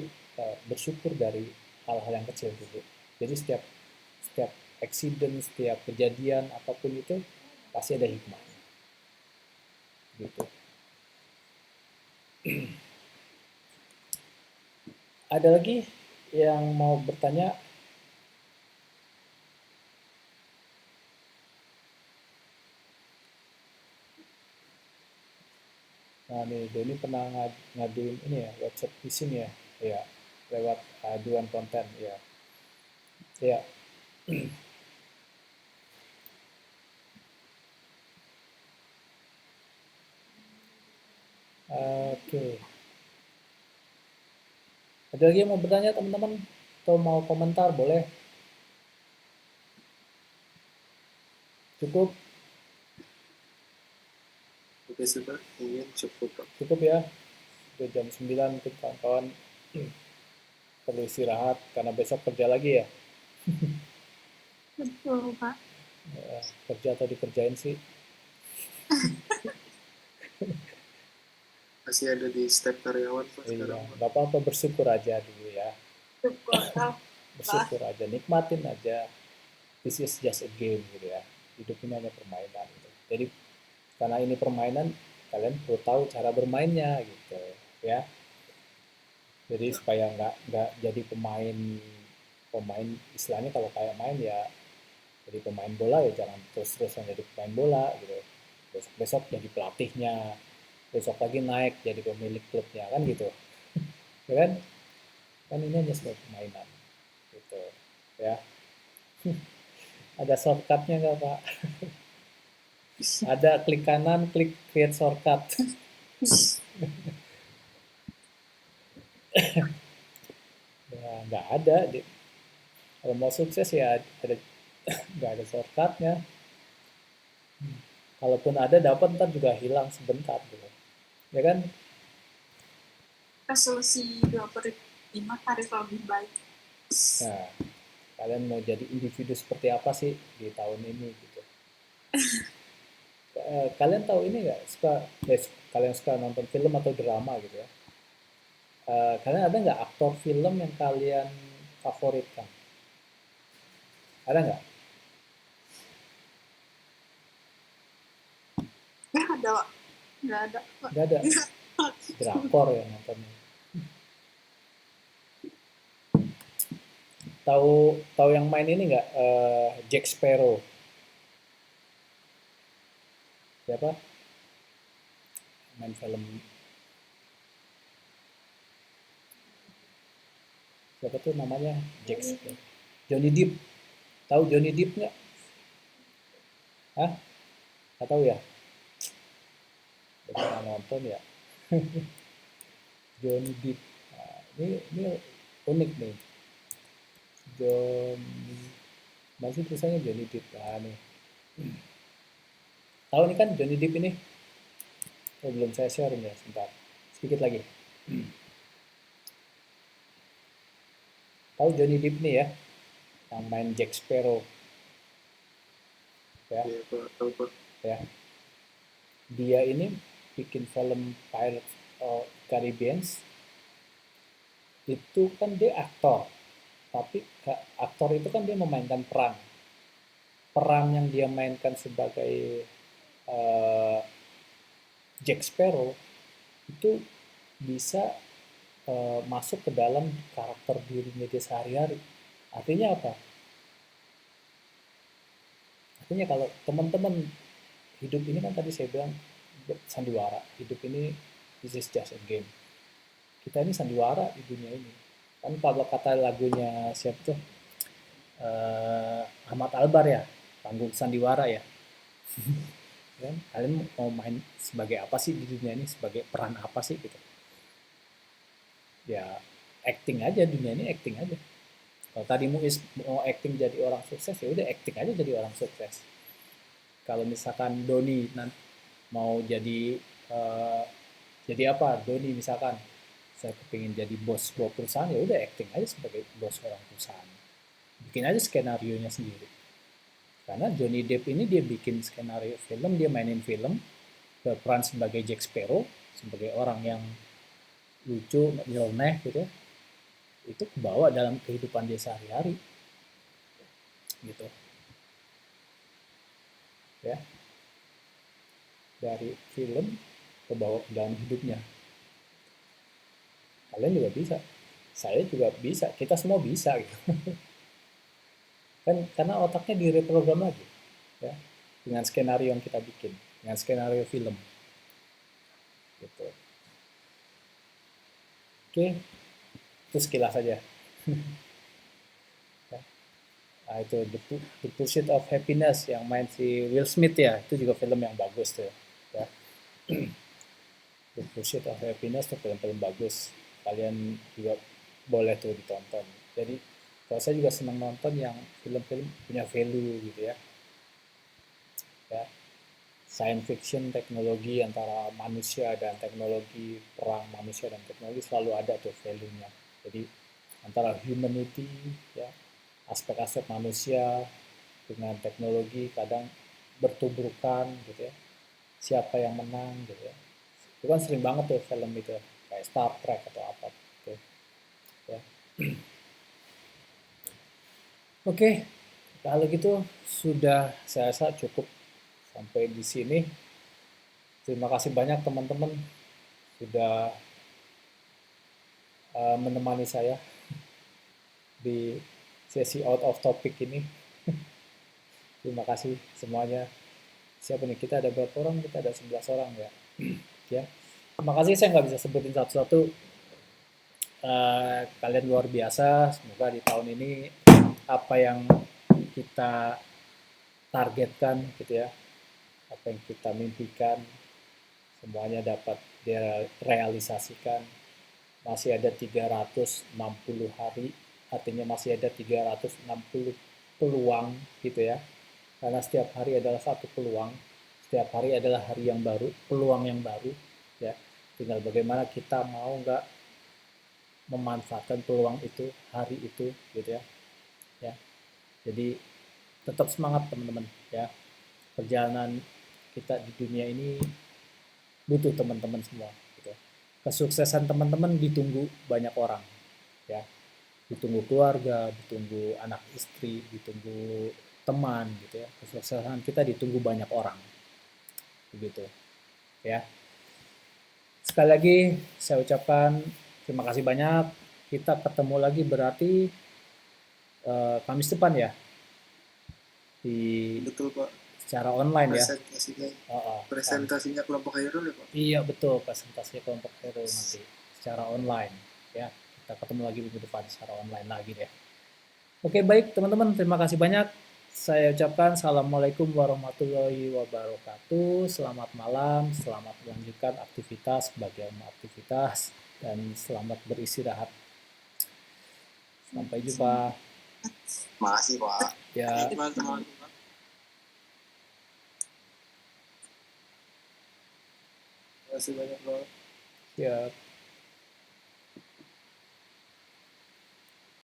bersyukur dari hal-hal yang kecil gitu. Jadi setiap setiap accident, setiap kejadian apapun itu pasti ada hikmahnya gitu. Ada lagi yang mau bertanya? Nah nih, Doni pernah ngaduin ini ya, WhatsApp di sini ya, ya lewat aduan konten ya, ya. Oke, ada lagi yang mau bertanya teman-teman? Atau mau komentar boleh? Cukup, Oke sih Pak, mungkin cukup Pak. cukup ya. Udah jam 9 mungkin kawan-kawan perlu istirahat karena besok kerja lagi ya. Betul, Pak. Kerja atau dikerjain sih. Masih ada di step karyawan Pak Iya, sekarang Pak. nggak apa-apa, bersyukur aja dulu ya. Syukur. Bersyukur aja, nikmatin aja. This is just a game gitu ya. Hidup ini hanya permainan gitu. Jadi karena ini permainan, kalian perlu tahu cara bermainnya gitu ya. Jadi supaya nggak jadi pemain istilahnya kalau kayak main ya jadi pemain bola ya jangan terus-terusan jadi pemain bola gitu. Besok-besok jadi pelatihnya, besok lagi naik jadi pemilik klubnya kan gitu. Ya kan? Kan ini hanya sebuah permainan gitu ya. Ada shortcutnya nggak Pak? Ada klik kanan, klik create shortcut. Ya, nggak ada. Kalau mau sukses ya ada nggak ada shortcutnya. Kalaupun ada dapat ntar juga hilang sebentar gitu. Ya kan? Resolusi 2005 tarif lebih baik. Nah, kalian mau jadi individu seperti apa sih di tahun ini gitu. Kalian tahu ini nggak kalian suka nonton film atau drama gitu ya? Kalian ada nggak aktor film yang kalian favoritkan? Ada nggak? Nggak ada, Pak. Nggak ada, Pak. Nggak ada. Drakor ya nontonnya. Tahu yang main ini nggak? Jack Sparrow. Siapa? Main film. Siapa tuh namanya? Jack Sparrow. Johnny Depp. Tahu Johnny Depp nggak? Hah? Nggak tahu ya? Udah pernah nonton ya? Johnny Depp. Nah, ini unik nih. Johnny masih tulisannya Johnny Depp. Nah, nih. Tahu nih kan Johnny Depp ini? Oh, belum saya share ya, sebentar. Sedikit lagi. Tahu Johnny Depp nih ya? Yang main Jack Sparrow. Ya, Ya Pak, tahu Pak. ya. Dia ini bikin film Pirates of Caribbean. Itu kan dia aktor. Tapi aktor itu kan dia memainkan peran. Peran yang dia mainkan sebagai uh, Jack Sparrow itu bisa masuk ke dalam karakter dirinya dia sehari-hari. Artinya apa? Artinya kalau teman-teman hidup ini kan tadi saya bilang sandiwara. Hidup ini this is just a game. Kita ini sandiwara di dunia ini. Kan kalau kata lagunya siapa tuh? Ahmad Albar ya, panggung sandiwara ya. Kan? Kalian mau main sebagai apa sih di dunia ini? Sebagai peran apa sih gitu? Ya acting aja, dunia ini acting aja. Kalau tadi mau acting jadi orang sukses ya udah acting aja jadi orang sukses. Kalau misalkan Doni mau jadi apa? Doni misalkan saya kepingin jadi bos sebuah perusahaan, ya udah acting aja sebagai bos orang perusahaan, bikin aja skenario nya sendiri. Karena Johnny Depp ini dia bikin skenario film, dia mainin film, berperan sebagai Jack Sparrow, sebagai orang yang lucu, nyeleneh gitu ya, itu kebawa dalam kehidupan dia sehari-hari gitu ya, dari film kebawa ke dalam hidupnya. Kalian juga bisa, saya juga bisa, kita semua bisa gitu. Kan karena otaknya direprogram lagi ya, dengan skenario yang kita bikin, dengan skenario film gitu. Oke, itu sekilas saja. Nah, itu The Pursuit of Happiness yang main si Will Smith ya, itu juga film yang bagus tuh ya. The Pursuit of Happiness tuh film-film bagus, kalian juga boleh tuh ditonton. Jadi kalau saya juga senang nonton yang film-film punya value gitu ya, science fiction, teknologi antara manusia dan teknologi, perang manusia dan teknologi selalu ada tuh value-nya. Jadi antara humanity ya, aspek-aspek manusia dengan teknologi kadang bertubrukan gitu ya, siapa yang menang gitu ya. Itu kan sering banget tuh film itu, kayak Star Trek atau apa gitu ya. Oke, kalau gitu sudah saya rasa cukup sampai di sini. Terima kasih banyak teman-teman sudah menemani saya di sesi out of topic ini. Terima kasih semuanya. Siapa nih? Kita ada berapa orang? Kita ada 11 orang ya. Ya. Terima kasih, saya nggak bisa sebutin satu-satu. Kalian luar biasa. Semoga di tahun ini apa yang kita targetkan gitu ya, apa yang kita mimpikan, semuanya dapat direalisasikan. Masih ada 360 hari, artinya masih ada 360 peluang gitu ya. Karena setiap hari adalah satu peluang, setiap hari adalah hari yang baru, peluang yang baru ya. Tinggal bagaimana kita mau nggak memanfaatkan peluang itu, hari itu gitu ya. Ya. Jadi tetap semangat teman-teman ya. Perjalanan kita di dunia ini butuh teman-teman semua gitu. Kesuksesan teman-teman ditunggu banyak orang ya. Ditunggu keluarga, ditunggu anak istri, ditunggu teman gitu ya. Kesuksesan kita ditunggu banyak orang. Begitu ya. Sekali lagi saya ucapkan terima kasih banyak. Kita ketemu lagi berarti Kamis depan ya. Betul Pak. Secara online ya. Presentasinya kelompok Khairul ya Pak? Iya betul, presentasinya kelompok Khairul nanti secara online ya. Kita ketemu lagi minggu depan secara online lagi deh. Oke baik teman-teman, terima kasih banyak. Saya ucapkan Assalamualaikum warahmatullahi wabarakatuh. Selamat malam, selamat melanjutkan aktivitas, bagian aktivitas, dan selamat beristirahat. Sampai jumpa. Makasih Pak. Ya. Teman-teman. Terima kasih banyak Pak. Ya.